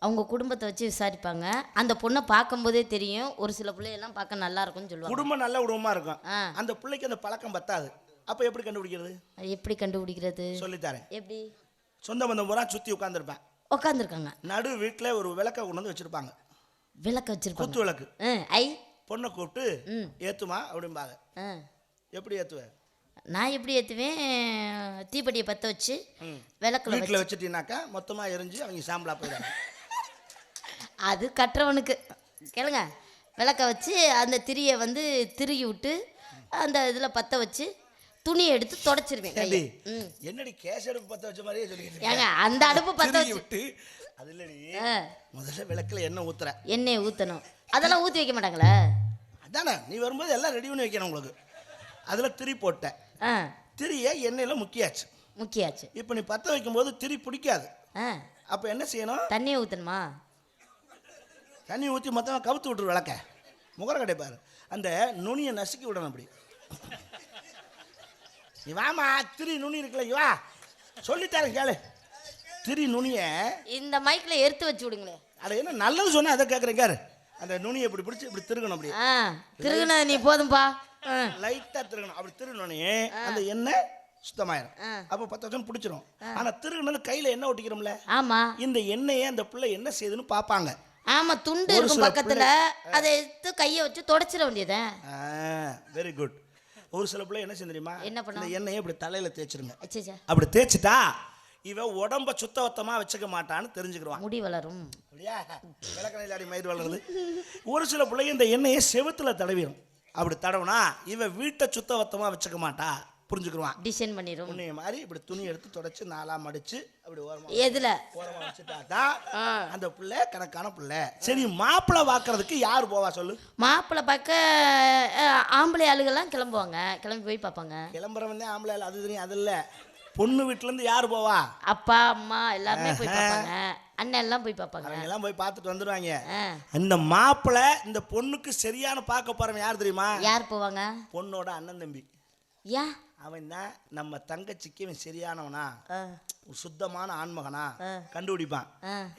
அவங்க குடும்பத்தை வச்சு விசாரிப்பாங்க. அந்த பொண்ணை பார்க்கும்போதே தெரியும், ஒரு சில பிள்ளையெல்லாம் பார்க்க நல்லா இருக்கும்னு சொல்லுவாங்க. குடும்பம் நல்ல குடும்பமா இருக்கும், அந்த பிள்ளைக்கு அந்த பழக்கம் பத்தாது. அப்போ எப்படி கண்டுபிடிக்கிறது? எப்படி கண்டுபிடிக்கிறது? சொல்லித்தரேன். எப்படி? சொந்த பந்தம் பூரா சுற்றி உட்காந்துருப்பேன். உட்காந்துருக்காங்க. நடு வீட்டில் ஒரு விளக்கை கொண்டு வந்து வச்சிருப்பாங்க. விளக்க வச்சிருப்பாங்க, குத்து விளக்கு. ஐ பொண்ணை கூப்பிட்டு ஏத்துமா அப்படிம்பாங்க. எப்படி ஏத்துவேன்? நான் எப்படி ஏற்றுவேன்? தீப்பெட்டியை பற்ற வச்சு விளக்குல வீட்டில் வச்சுட்டீங்கன்னாக்கா மொத்தமாக எரிஞ்சு அவங்க சாம்பலா போயிடுவாங்க. அது கட்டுறவனுக்கு கேளுங்க. விளக்க வச்சு அந்த திரியை வந்து திருகி விட்டு அந்த இதில் பற்ற வச்சு துணியை எடுத்து தொடச்சிருவேன். என்னடி கேஸ் அடுப்பு பற்ற வச்ச மாதிரியே சொல்லிக்கிட்டு ஏங்க, அந்த அடுப்பு பற்ற வச்சு அது இல்லடி, முதல்ல விளக்குல எண்ணெய் ஊத்துற. எண்ணெய் ஊற்றணும். அதெல்லாம் ஊற்றி வைக்க மாட்டாங்களே? அதானே, நீ வரும்போது எல்லாம் ரெடி பண்ணி வைக்கணும் உங்களுக்கு. அதில் திரி போட்டேன். திரியை எண்ணெயில் முக்கியாச்சு. இப்போ நீ பற்ற வைக்கும்போது திரி பிடிக்காது. அப்போ என்ன செய்யணும்? தண்ணியை ஊற்றணுமா? தண்ணி ஊற்றி மொத்தமாக கவுத்து விட்டுரு விளக்க. முகர கிடைப்பாரு. அந்த நுனியை நசுக்கி விடணும். அப்படி நீ வாமா, திரி நுனி இருக்குல்ல, வா சொல்லித்தரேன் கேளு. திரி நுனியை இந்த மைக்கில் எடுத்து வச்சு விடுங்களேன். அது என்ன நல்லது சொன்னால் அதை கேட்குறேன் கேரு. அந்த நுனியை இப்படி பிடிச்சி இப்படி திருகணும். அப்படி திருகுன நீ போதும்பா, லைட்டாக திருகணும். அப்படி திருகணுன்னே அந்த எண்ணெய் சுத்தமாயிரும். அப்போ 10 வருஷம் பிடிச்சிரும். ஆனால் திருகுனது கையில் எண்ணெய் ஒட்டிக்கிறோம்ல. ஆமாம். இந்த எண்ணெயை அந்த பிள்ளை என்ன செய்யுதுன்னு பார்ப்பாங்க. ஆமாம், துண்டு இருக்கும் பக்கத்தில், அதை எடுத்து கையை வச்சு தொடச்சிட வேண்டியதே. Very good. ஒரு சில பிள்ளை என்ன செய்ய தெரியுமா, என்ன பண்ணா? இந்த எண்ணெயை இப்படி தலையில தேய்ச்சிருங்க. அச்சச்சா. அப்படி தேய்ச்சிட்டா இவ உடம்ப சுத்தவத்தமா வச்சுக்க மாட்டான்னு தெரிஞ்சுக்கிடுவான். முடி வளரும். அப்படியா? விளக்கணையில் அடி மயிர் வளருது. ஒரு சில பிள்ளைங்க இந்த எண்ணெயை செவுத்துல தடவிடும். அப்படி தடவுனா இவ வீட்டை சுத்தவத்தமா வச்சுக்க மாட்டா, புரிஞ்சுக்கிடுவான். டிசைன் பண்ணிரும். உன்னைய மாதிரி இப்படி துணி எடுத்து தொடச்சு 4ஆ மடிச்சு அப்படி எதுல ஓரமா வச்சுட்டா அந்த பிள்ளை கணக்கான பிள்ளை. சரி, மாப்பிள்ளை பார்க்கறதுக்கு யார் போவா சொல்லு? மாப்பிள்ளை பார்க்க ஆம்பளை ஆளுகள்லாம் கிளம்புவாங்க, கிளம்பி போய் பார்ப்பாங்க. கிளம்புறவன் தான் ஆம்பளை, அது தெரியும். அது இல்லை, பொண்ணு வீட்டுல இருந்து யார் போவா? அப்பா அம்மா எல்லாருமே போய் பார்ப்பாங்க, அண்ணன் எல்லாம் போய் பார்ப்பாங்க. அவங்க எல்லாம் போய் பார்த்துட்டு வந்துடுவாங்க. இந்த மாப்பிள்ளை இந்த பொண்ணுக்கு சரியான பார்க்க போறவன் யார் தெரியுமா? யார் போவாங்க? பொண்ணோட அண்ணன் தம்பி. ஏன்? அவன் தான் நம்ம தங்கச்சிக்கு இவன் சரியானவனா, சுத்தமான ஆண்மகனா கண்டுபிடிப்பான்.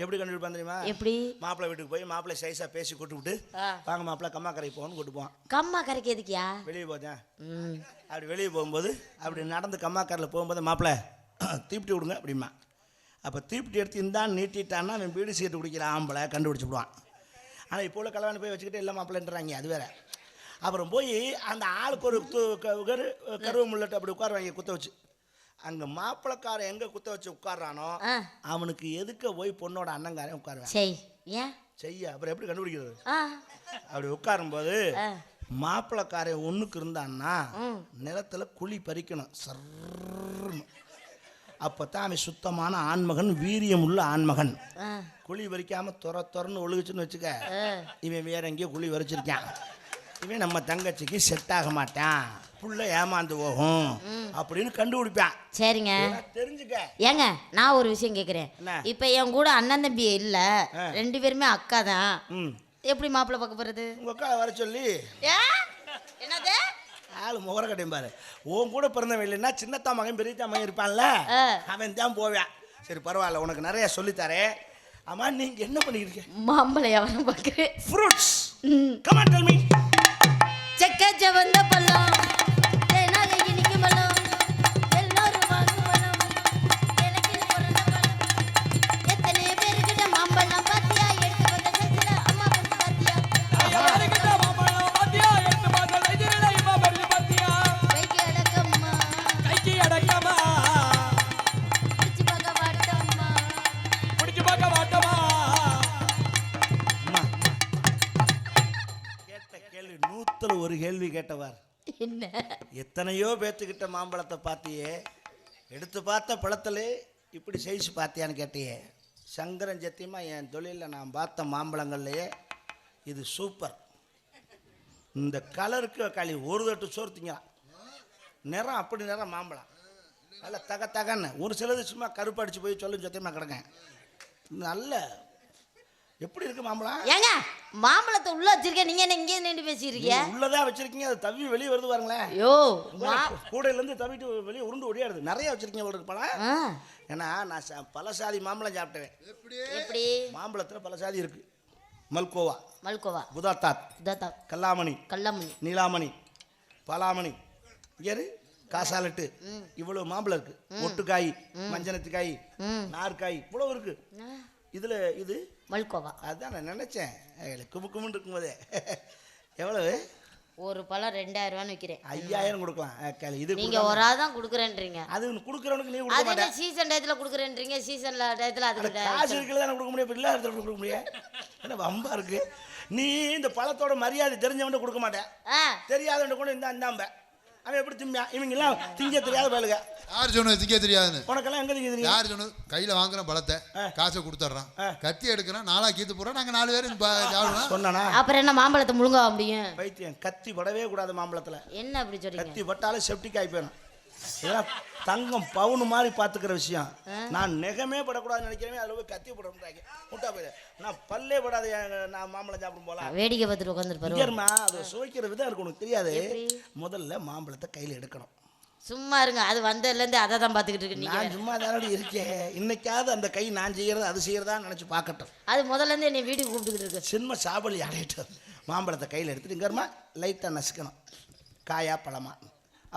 எப்படி கண்டுபிடிப்பான் தெரியுமா? எப்படி? மாப்பிள்ளை வீட்டுக்கு போய் மாப்பிள்ளை சைஸா பேசி கூட்டு விட்டு, வாங்க மாப்பிள்ளை கம்மா கரைக்கு போகணும்னு கூட்டு போவான். கம்மா கரைக்கு எதுக்கியா? வெளியே போச்சேன். அப்படி வெளியே போகும்போது அப்படி நடந்து கம்மா கரையில் போகும்போது மாப்பிள்ளை தீப்பிட்டி விடுங்க அப்படிமா. அப்போ தீப்பிட்டி எடுத்து இந்தான் நீட்டிட்டான்னா அவன் பீடி சீட்டு குடிக்கிற ஆம்பளை கண்டுபிடிச்சி விடுவான். ஆனால் இப்போ உள்ள கல்யாணம் போய் வச்சுக்கிட்டு எல்லாம் மாப்பிள்ளைன்றாங்க, அது வேற. அப்புறம் போய் அந்த ஆளுக்கு ஒரு கருவு முள்ளட்டு அப்படி உட்காருவாங்க குத்த வச்சு. அங்கே மாப்பிள்ளைக்காரன் எங்கே குத்த வச்சு உட்கார்றானோ அவனுக்கு எதுக்க போய் பொண்ணோட அண்ணங்காரன் உட்காருவேன். செய்ய அப்புறம் எப்படி கண்டுபிடிக்கிறது? அப்படி உட்காரும்போது மாப்பிள்ளைக்காரன் ஒன்றுக்கு இருந்தான்னா நிலத்துல குழி பறிக்கணும் சர்ன்னு. அப்போத்தான் அவன் சுத்தமான ஆண்மகன், வீரியம் உள்ள ஆண்மகன். குழி பறிக்காம துறன்னு ஒழுகுச்சுன்னு வச்சுக்க, இவன் வேற எங்கேயோ குழி பறிச்சிருக்கான், இவன் நம்ம தங்கச்சிக்கு செட் ஆக மாட்டான், புள்ள ஏமாந்து போகும் அப்படின்னு கண்டுபிடிப்பான். சரிங்க, தெரிஞ்சுக்க. ஏங்க நான் ஒரு விஷயம் கேட்குறேன். இப்போ என் கூட அண்ணன் தம்பி இல்லை, 2 பேருமே அக்கா தான். எப்படி மாப்பிள்ளை பார்க்க போகிறது? உங்கள் அக்கா வர சொல்லி. என்னது ஆளு முகர கட்டையும் பாரு. உன் கூட பிறந்தவன் இல்லைன்னா சின்னத்தா மகன் பெரியத்தா மகன் இருப்பான்ல, அவன் தான் போவேன். சரி பரவாயில்ல, உனக்கு நிறைய சொல்லித்தரேன். ஆமா, நீங்க என்ன பண்ணிக்கிறீங்க? மாம்பழம் வியாபாரம் பார்க்குறேன். Fruits. Come on tell me. செக்க செவந்த பழம், தேனாக இனிக்கும் பழம், எல்லோரும் வாங்கும் பழம், எனக்கு பிறந்த பழம். எத்தனை பேருக்கிட்ட மாம்பழம் பாத்தியா, எடுத்து வந்த சத்தில அம்மா பண்ணி பாத்தியா, யாருக்கிட்ட மாம்பழம் பாத்தியா, எடுத்து வந்த சத்தில அம்மா பண்ணி பாத்தியா, கைக்கு அடக்கம்மா, கைக்கு அடக்கம்மா, பிடிச்சு பார்க்க வாட்டம்மா, பிடிச்சு பார்க்க வாட்டம்மா. கேள்வி 100ல் 1 கேள்வி கேட்டவர். என்ன? எத்தனையோ பேத்துக்கிட்ட மாம்பழத்தை பார்த்தியே, எடுத்து பார்த்த பழத்திலே இப்படி சைஸ் பார்த்தியான்னு கேட்டியே. சங்கரன் சத்தியமா என் தொழிலில் நான் பார்த்த மாம்பழங்கள்லையே இது சூப்பர். இந்த கலருக்கு களி ஒரு தட்டு சோறு திங்கலாம். நிறம் அப்படி நிறம் மாம்பழம் நல்ல தகன்னு. ஒரு சிலது சும்மா கருப்படிச்சு போய் சொல்லும் சத்தியமாக கிடங்க. நல்ல எப்படி இருக்கு மாம்பழம்? ஏங்க மாம்பழத்தை உள்ள வச்சிருக்கேன், நீங்க என்ன இங்கே நின்று பேசிருக்கீங்க? உள்ளதான் வச்சிருக்கீங்க, அது தவி வெளியே வருது பாருங்களேன். ஐயோ, கூடையில இருந்து தவிட்டு வெளியே உருண்டு ஒடியாடுது. நிறைய வச்சிருக்கீங்க உங்களுக்கு பழம். ஏன்னா நான் பல சாதி மாம்பழம் சாப்பிட்டேன். எப்படி? மாம்பழத்துல பல சாதி இருக்கு. மல்கோவா, புதாத்தாத், கல்லாமணி, நீலாமணி, பாலாமணி, இங்கே காசாலட்டு, இவ்வளவு மாம்பழம் இருக்கு. ஒட்டுக்காய், மஞ்சனத்துக்காய், நார்காய், இவ்வளவு இருக்கு. இதுல இது மல்கோவா. அதான் நான் நினைச்சேன் குமுக்குமுன்னு இருக்கும்போதே. எவ்வளவு? ஒரு பழம் 2000 ரூபான்னு விற்கிறேன். 5000 கொடுக்கலாம். இது நீங்க ஒரு ஆள் தான் கொடுக்குறேன்றீங்க. அது கொடுக்குறவனுக்கு நீ கொடுக்க மாட்டே. சீசன் டயத்துல கொடுக்குறேன்றீங்க, சீசன்ல டயத்துல அது காசு இருக்கிறத நான் கொடுக்க முடியும், இல்ல இடத்துல கொடுக்க முடியும். என்ன வம்பா இருக்கு? நீ இந்த பழத்தோட மரியாதை தெரிஞ்சவன்ட்ட கொடுக்க மாட்டேன், தெரியாதவன்ட்ட கூட இந்தாம்ப. அவன் எப்படி திம்பான்? இவங்க எல்லாம் திங்க தெரியாத பயலுங்க. யார் சொன்னது திங்க தெரியாதுன்னு? உனக்கெல்லாம் எங்க திங்க தெரியும்? யார் சொன்னது? கையில வாங்குற பழத்தை காசை கொடுத்துட்றான், கத்தி எடுக்கிறான், 4 கீத்து போறோம், நாங்க 4 பேரும் சொன்னானா? அப்புறம் என்ன மாம்பழத்தை முழுங்க முடியும்? பைத்தியம், கத்தி படவே கூடாது மாம்பழத்துல. என்ன அப்படி சொல்றீங்க? கத்தி பட்டாலே செப்டிக் ஆகி போயிடும். இதெல்லாம் தங்கம் பவுனு மாதிரி பார்த்துக்கிற விஷயம். நான் நெகமே படக்கூடாதுன்னு நினைக்கிறேன், அதில் போய் கத்தி போடுறாங்க. முட்டா போயிடு. நான் பல்லே படாது, நான் மாம்பழம் சாப்பிடும் போல வேடிக்கை பார்த்துட்டு உட்காந்துருப்பாரு. அதை சுவைக்கிற விதம் இருக்கு, உனக்கு தெரியாது. முதல்ல மாம்பழத்தை கையில் எடுக்கணும். சும்மா இருங்க, அது வந்ததுலேருந்து அதை தான் பார்த்துக்கிட்டு இருக்கு. நான் சும்மா தானடி இருக்கேன். இன்னைக்காவது அந்த கை நான் செய்யறது அது செய்யறதா நினச்சி பார்க்கட்டும். அது முதல்லேருந்து என்னை வீட்டுக்கு கூப்பிட்டுக்கிட்டு இருக்கு. சின்ன சாபலி அடையிட்டு மாம்பழத்தை கையில் எடுத்துட்டு இங்கேருமா லைட்டாக நசுக்கணும், காயா பழமா.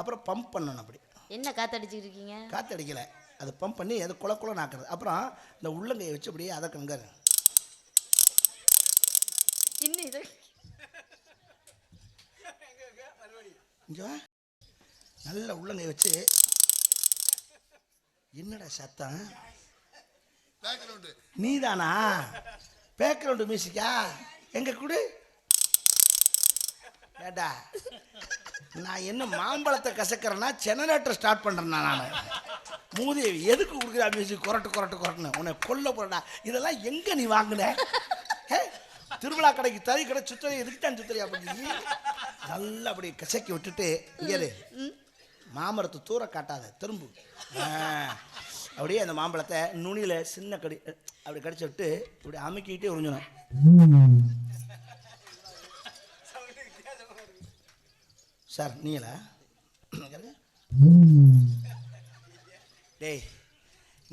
அப்புறம் பம்ப் பண்ணணும். அப்படி என்ன காத்தடிச்சுக்கிட்டு இருக்கீங்க? காத்தடிக்கலை, அது பம்ப் பண்ணி அது குளக்குள்ள நாக்குறது. அப்புறம் இந்த உள்ளங்கையை வச்சு அப்படியே அதை கங்காரு. இன்னும் இது நல்ல உள்ளங்கை வச்சு என்னடா சத்தம் நீதானா பேக்ரவுண்டு மியூசிக்கா எங்க கூடு ஏடா நான் என்ன மாம்பழத்தை கசக்கிறேன்னா ஜெனரேட்டர் ஸ்டார்ட் பண்ணுறேன் நான் மூதேவி எதுக்கு கொடுக்குறா மியூசிக் கொரட்டுன்னு உன்னை கொல்ல போறடா இதெல்லாம் எங்கே நீ வாங்கின திருவிழா கடைக்கு தறி கடை சுத்தறி எதுக்கு தான் சுத்தறி அப்படின்னு நல்லா அப்படி கசக்கி விட்டுட்டு இங்கே மாமரத்தை தூர காட்டாத திரும்பு அப்படியே அந்த மாம்பழத்தை நுனியில் சின்ன கடி அப்படி கடிச்சு விட்டு இப்படி அமுக்கிட்டே உறிஞ்சணும். சார் நீங்களா டேய்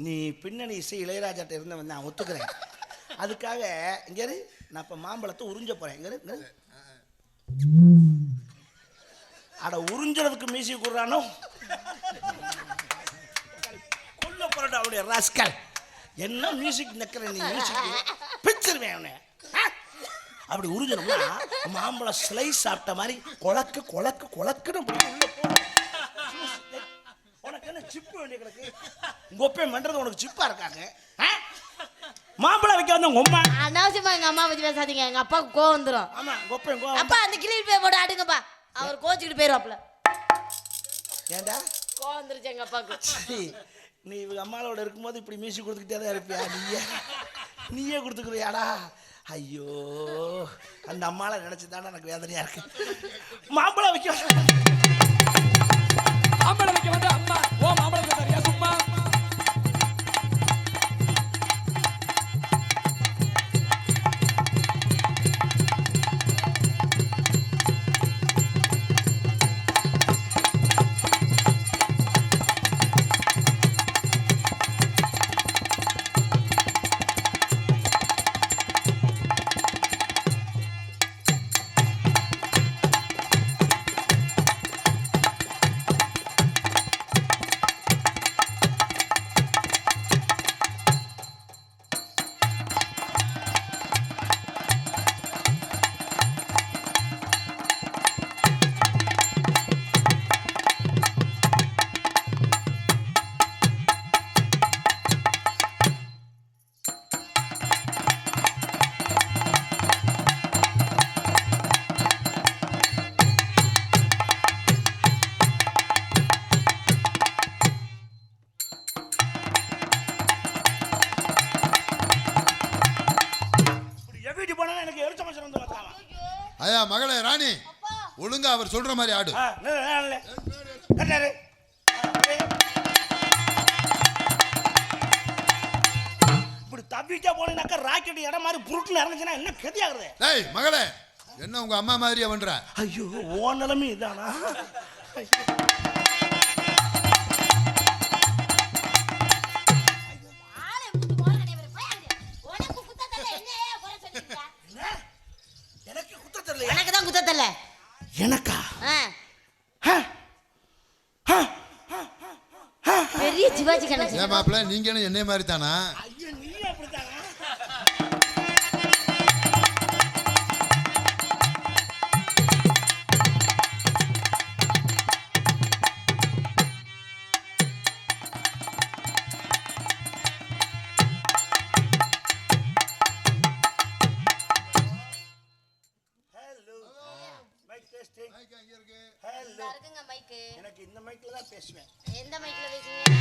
நீ பின்னணி இசை இளையராஜாட்ட இருந்தவன் நான் ஒத்துக்கிறேன். அதுக்காக இங்கே நான் இப்போ மாம்பழத்தை உறிஞ்ச போகிறேன். இங்கே அட உறிஞ்சறதுக்கு மீசி கூடுறானோ கொல்ல போறடா அவனுடைய ராஸ்கல். என்ன மியூசிக் நக்கிற நீ மியூசிக் பிச்சிருவேன் அவனை. அப்படி உறிஞ்சணும்னா மாம்பழம் ஸ்லைஸ் சாப்பிட்ட மாதிரி கொலக்குன்னு உனக்கு என்ன சிப்பு வேண்டிய கிடக்கு? உங்க ஒப்பே மன்றது உனக்கு சிப்பா இருக்காங்க. மாம்பழம் வைக்க வந்து உங்க அம்மா அனாவசியமா எங்க அம்மா பத்தி பேசாதீங்க. எங்க அப்பாவுக்கு கோவம் வந்துடும். ஆமா ஒப்பே கோவம். அப்பா அந்த கிளி போய் போட அடுங்கப்பா. அவர் கோச்சிக்கிட்டு போயிருவாப்ல. ஏண்டா கோவம் வந்துருச்சு எங்க அப்பாவுக்கு. நீ இவங்க அம்மாவோட இருக்கும்போது இப்படி மியூசிக் கொடுத்துக்கிட்டே தான் இருப்பியா? நீயே கொடுத்துக்கிறியாடா? ஐயோ அந்த அம்மாவை நினைச்சு தானே எனக்கு வேதனையா இருக்கு. மாம்பழம் வைக்க வந்து அம்மா ஓ மாம்பழம் தரியா சும்மா ஐயா மகளே ராணி ஒழுங்கா அவர் சொல்ற மாதிரி ஆடு. இப்படி தப்பிட்டா போனீங்கன்னாக்கா ராக்கெட் இடம் மாதிரி புருட்டுன்னு இறங்குச்சுன்னா என்ன கதியாகுது? ஏய் மகளே என்ன உங்க அம்மா மாதிரியா பண்ற? ஐயோ ஓ நிலைமை இதானா? எனக்கா பெரிய சிவாஜி கணேசன். ஏன் மாப்பிள்ள நீங்க என்னைய மாதிரி தானா? ஐயோ நீ அப்படித்தானா? எனக்கு இந்த மைக்ல தான் பேசுவேன். எந்த மைக்ல பேசுவீங்க?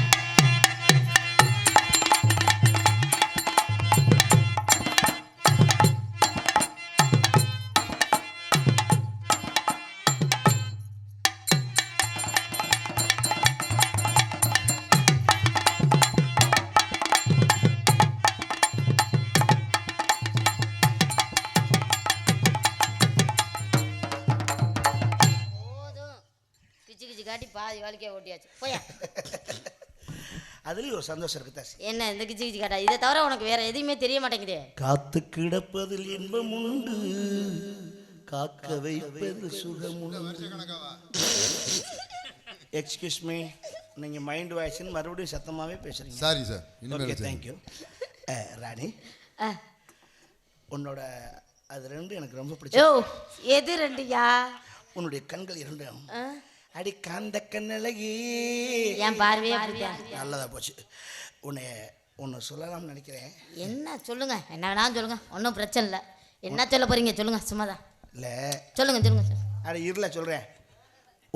காட்டி பாதி வாழ்க்கையை ஓட்டியாச்சு போயா. அதுலயும் ஒரு சந்தோஷம் இருக்குதா? என்ன இந்த கிச்சி கிச்சி காட்டா இதை தவிர உனக்கு வேற எதுவுமே தெரிய மாட்டேங்குதே. காத்து கிடப்பதில் இன்பம் உண்டு, காக்க வைப்பது சுகம் உண்டு. எக்ஸ்கியூஸ் மீ, நீங்க மைண்ட் வாய்ஸ்ன்னு மறுபடியும் சத்தமாவே பேசுறீங்க. Sorry sir. Okay thank you. Rani உன்னோட அது ரெண்டு எனக்கு ரொம்ப பிடிச்சது. எது ரெண்டுயா? உன்னுடைய கண்கள் இரண்டும் அடி காந்த கண்ணழகி. என் பார்வையே அப்படிதான். நல்லதா போச்சு. ஒன்று சொல்லலாம்னு நினைக்கிறேன். என்ன சொல்லுங்க, என்ன வேணாலும் சொல்லுங்க, ஒன்றும் பிரச்சனை இல்லை. என்ன சொல்ல போறீங்க சொல்லுங்க, சும்மாதான். இல்லை சொல்லுங்க சொல்லுங்க. அடி இருல சொல்கிறேன்.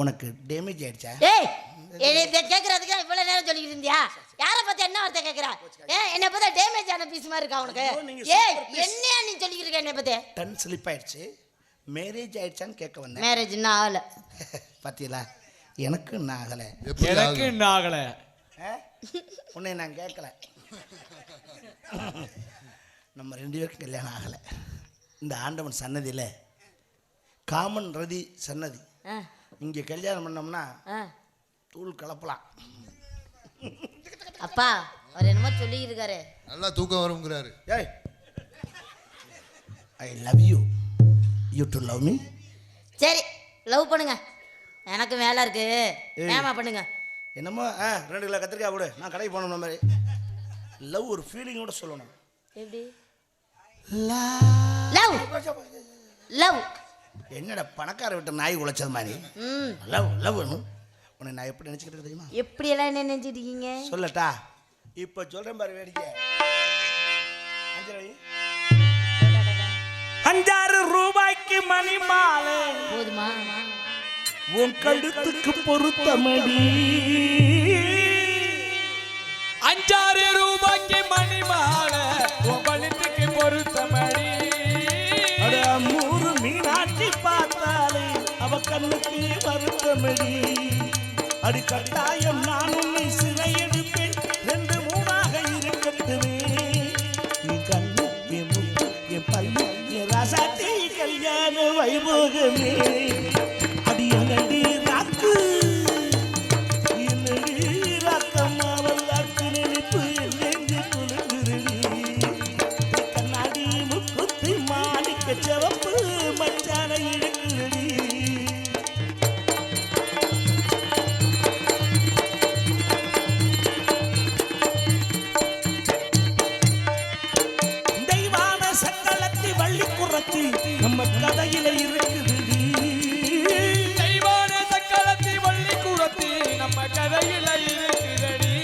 உனக்கு டேமேஜ் ஆயிடுச்சா? ஏய் இதை கேட்கறதுக்கு இவ்வளோ நேரம் சொல்லிக்கிட்டு இருந்தியா? யாரை பார்த்து என்ன வார்த்தை கேட்குறா? என்னை பார்த்தா டேமேஜ் ஆன பீஸ் மாதிரி இருக்கா உனக்கு? ஏய் என்னையா நீ சொல்லிக்கிட்டு இருக்க என்னை பற்றி? டன் ஸ்லிப் ஆயிடுச்சு. மேரேஜ் ஆயிடுச்சான்னு கேட்க வந்தேன். மேரேஜ் இன்னும் ஆகலை. பார்த்தீங்களா, எனக்கு இன்னும் ஆகலை. எனக்கு இன்னும் ஆகல. உன்னை நான் கேட்கல. நம்ம 2 பேருக்கும் கல்யாணம் ஆகலை. இந்த ஆண்டவன் சன்னதியில் காமன் ரதி சன்னதி. இங்கே கல்யாணம் பண்ணோம்னா தூள் கலப்பலாம். அப்பா அவர் என்னமோ சொல்லி இருக்காரு. நல்லா தூக்கம் வருங்கிறாரு. ஏய் I love you, you to love me. சரி லவ் பண்ணுங்க, எனக்கு வேலை இருக்கு. ஏமா பண்ணுங்க. என்னமோ 2 கிலோ கத்திரிக்காய் கொடு, நான் கடைக்கு போகணும். மாதிரி லவ் ஒரு ஃபீலிங்கோட சொல்லணும். எப்படி? லவ் லவ் என்னடா பணக்கார விட்டு நாய் உழைச்சது மாதிரி. லவ் லவ் உன்னை நான் எப்படி நினச்சிக்கிட்டு தெரியுமா? எப்படியெல்லாம் என்ன நினைச்சிட்டு இருக்கீங்க சொல்லட்டா? இப்போ சொல்கிறேன் பாரு வேடிக்கை. 5 ரூபாய்க்கு மணி மாலை போதுமா? உன் கழுத்துக்கு பொருத்தமடி. 5 ரூபாய்க்கு மணி மாலை உன் கழுத்துக்கு பொருத்தமடி. 3 மீனாட்சி பார்த்தாலே அவ கண்ணுக்கு வருத்தமடி. அடி கட்டாயம் நானும் நீ சிலை எடுப்பேன், 2 3ஆக இருக்கட்டுமே. நீ கண்ணு என் முத்து என் பல்லு என் ராசாத்தி கல்யாண வைபோகமே. அடி என்னடி ராக்கு என்னடி ராக்கம்மா வல்லாக்கு நினைப்பு என்னென்று குலுங்குருடி. கண்ணாடி முக்குத்தி மாணிக்க சிவப்பு மச்சான இழுக்குடி. தெய்வான சக்கலத்தி வள்ளி குறத்தி நம்ம கதையில இருக்குதுடி. தெய்வான சக்கலத்தி வள்ளி குறத்தி நம்ம கதையில இருக்குதடி.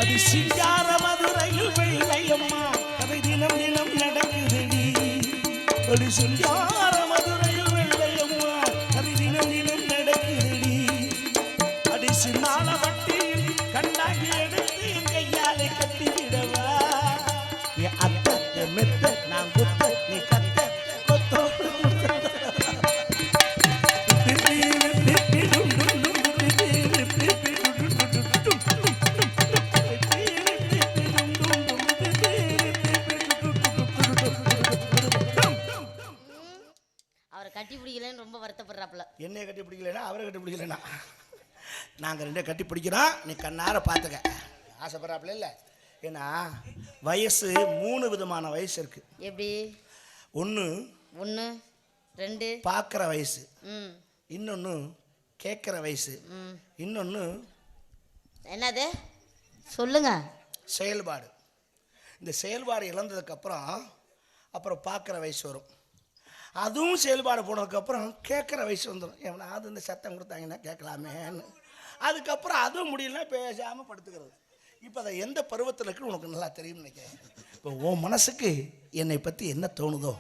அது சிங்கார மதுரையில் வெள்ளையம்மா கதை தினம் தினம் நடக்குதடி. அது சிங்கார மதுரையில் வெள்ளையம்மா கதை தினம் தினம் நடக்குதடி. அடி சின்னால வட்டியில் கண்ணாகி எடுத்து என் கையாலே கட்டிவிடவா. என் அத்தை என் மெத்த நான் குத்த நீ கத்த கொத்தோ. அவரை கட்டி பிடிக்கலன்னு ரொம்ப வருத்தப்படுறாப்புல. என்னைய கட்டி பிடிக்கலனா அவரை கட்டி பிடிக்கலனா நாங்கள் 2 கட்டி பிடிக்கிறோம். நீ கண்ணார பார்த்துக்க. ஆசைப்படுறாப்புல இல்லை. ஏன்னா வயசு 3 விதமான வயசு இருக்கு. எப்படி? 1 1 2 பார்க்குற வயசு, ம் இன்னொன்று கேட்குற வயசு, இன்னொன்று என்னது சொல்லுங்க. செயல்பாடு. இந்த செயல்பாடு இழந்ததுக்கப்புறம் அப்புறம் பார்க்குற வயசு வரும். அதுவும் செயல்பாடு போனதுக்கப்புறம் கேட்குற வயசு வந்துடும். எவனாவது இந்த சத்தம் கொடுத்தாங்கன்னா கேட்கலாமேன்னு. அதுக்கப்புறம் அதுவும் முடியலன்னா பேசாமல் படுத்துக்கிறது. இப்போ அதை எந்த பருவத்தில் இருக்குன்னு உனக்கு நல்லா தெரியும்னு நினைக்கிறேன். இப்போ உன் மனசுக்கு என்னை பற்றி என்ன தோணுதோ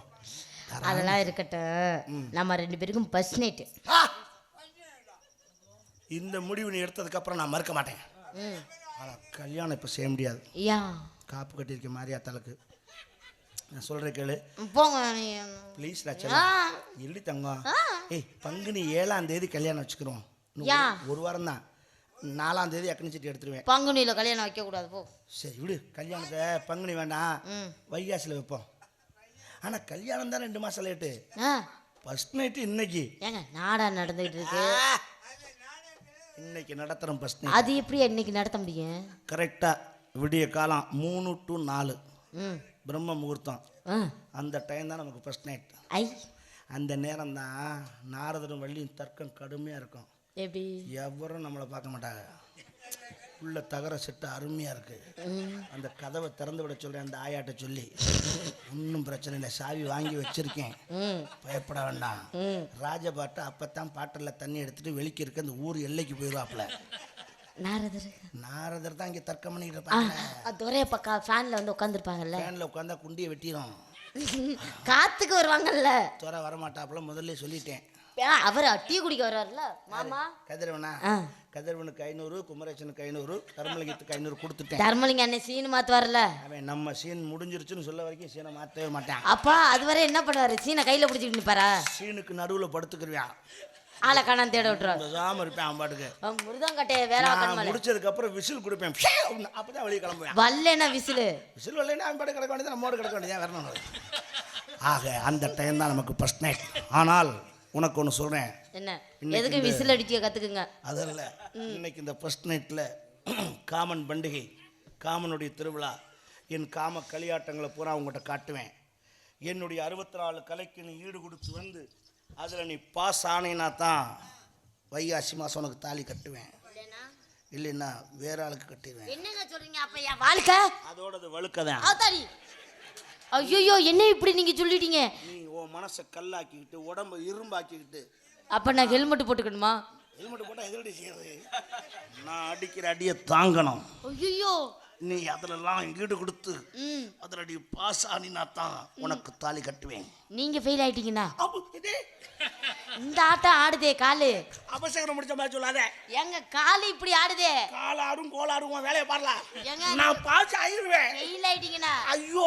அதெல்லாம் இருக்கட்டும். நம்ம 2 பேருக்கும் ஃபர்ஸ்ட் நைட்டு. இந்த முடிவு நீ எடுத்ததுக்கப்புறம் நான் மறுக்க மாட்டேன். ஆனால் கல்யாணம் இப்போ செய்ய முடியாது. காப்பு கட்டியிருக்க மாரியாத்தாளுக்கு. நான் சொல்கிறேன் கேளு. போங்க ப்ளீஸ் ராச்சா இல்லை தங்கம். ஏய் பங்குனி 7ஆம் தேதி கல்யாணம் வச்சுக்கிறோம். 1 வாரம் தான். 4ஆம் தேதி அக்கனி சட்டி எடுத்துருவேன். பங்குனியில் கல்யாணம் வைக்கக்கூடாது போ. சரி விடு. கல்யாணத்தை பங்குனி வேண்டாம், வைகாசியில் வைப்போம். ஆனால் கல்யாணம் தான் 2 மாதம் லேட்டு. ஃபர்ஸ்ட் நைட்டு இன்னைக்கு. ஏங்க நாடா நடந்துகிட்டு இருக்கு. இன்னைக்கு நடத்துகிறோம் ஃபர்ஸ்ட் நைட். அது எப்படி இன்னைக்கு நடத்த முடியும்? கரெக்டாக விடிய காலம் 3 to 4 பிரம்ம முகூர்த்தம். அந்த டைம் தான் நமக்கு ஃபர்ஸ்ட் நைட். அந்த நேரம் தான் நாரதரும் வள்ளியும் தர்க்கம் கடுமையாக இருக்கும். எப்படி? எவரும் நம்மளை பார்க்க மாட்டாங்க. உள்ள தகர செட்டு அருமையாக இருக்கு. அந்த கதவை திறந்து விட சொல்கிறேன் அந்த ஆயாட்ட சொல்லி. ஒன்றும் பிரச்சனை இல்லை, சாவி வாங்கி வச்சிருக்கேன், பயப்பட வேண்டாம். ராஜபாட்டை அப்பத்தான் பாட்டில் தண்ணி எடுத்துட்டு வெளிக்கு இருக்க அந்த ஊர் எல்லைக்கு போயிடுவாப்புல. நாரதர் தான் இங்கே தர்க்கம் பண்ணிட்டு இருப்பாங்க. துரைய பக்கா ஃபேன்ல வந்து உட்காந்துருப்பாங்கல்ல, ஃபேனில் உட்காந்தா குண்டியை வெட்டிடும். காத்துக்கு வருவாங்கல்ல. துறை வரமாட்டாப்புல முதல்ல சொல்லிட்டேன். அவர் டீ குடிக்க வருவார்ல மாமா. கதிரவனா, கதிரவனுக்கு 500, குமரேசனுக்கு 500, தர்மலிங்கத்துக்கு 500 கொடுத்துட்டேன். தர்மலிங்க அண்ணன் சீன் மாத்துவார்ல. அவன் நம்ம சீன் முடிஞ்சிருச்சுன்னு சொல்ல வரைக்கும் சீனை மாற்றவே மாட்டான். அப்பா அதுவரை என்ன பண்ணுவாரு? சீனை கையில பிடிச்சிட்டு நிப்பாரா? சீனுக்கு நடுவில் படுத்துக்கிருவான். ஆளை காணாம தேட விட்டுருவாரு. பேசாம இருப்பேன் அவன் பாட்டுக்கு. முருதங்கட்டைய வேற முடிச்சதுக்கு அப்புறம் விசில் கொடுப்பேன். அப்பதான் வெளியே கிளம்புவேன். வல்லேனா விசில் வரலைன்னா அவன் பாட்டு கிடக்க வேண்டியது, நம்மோடு கிடக்க வேண்டியதான் வரணும். ஆக அந்த டைம் தான் நமக்கு ஃபர்ஸ்ட் நைட். ஆனால் உனக்கு ஒன்று சொல்கிறேன். என்ன? எதுக்கு விசில் அடிக்க கற்றுக்குங்க. அதில் இன்னைக்கு இந்த ஃபர்ஸ்ட் நைட்டில் காமன் பண்டிகை, காமனுடைய திருவிழா, என் காம களியாட்டங்களை பூரா உங்கள்கிட்ட காட்டுவேன். என்னுடைய 64 கலைக்கு நீ ஈடு கொடுத்து வந்து அதில் நீ பாஸ் ஆனேன்னா தான் வைகாசி மாதம் உனக்கு தாலி கட்டுவேன். இல்லைன்னா வேற ஆளுக்கு கட்டிடுவேன். என்னங்க சொல்றீங்க? அப்ப என் வாழ்க்கை அதோடது வழுக்கதான். ஐயோ என்ன இப்படி நீங்க சொல்லிட்டீங்க? நீ உன் மனசை கல்லாக்கிக்கிட்டு உடம்பு இரும்பாக்கிக்கிட்டு. அப்ப நான் ஹெல்மெட் போட்டுக்கணுமா? ஹெல்மெட் போட்டால் எதிரடி செய்யறது. நான் அடிக்கிற அடியை தாங்கணும். ஐயோ நீ அதிலெல்லாம் ஈடு கொடுத்து அதில் நீ பாஸ் ஆனினா தான் உனக்கு தாலி கட்டுவேன். நீங்க ஃபெயில் ஆயிட்டீங்கன்னா இந்த ஆட்டம் ஆடுதே காலு. அபசகரம் முடிச்ச மாதிரி சொல்லாத. எங்க காலு இப்படி ஆடுதே. காலாடும் கோலாடும் வேலையை பாரல. எங்க நான் பாஸ் ஆயிருவேன். ஃபெயில் ஆயிட்டீங்கன்னா? ஐயோ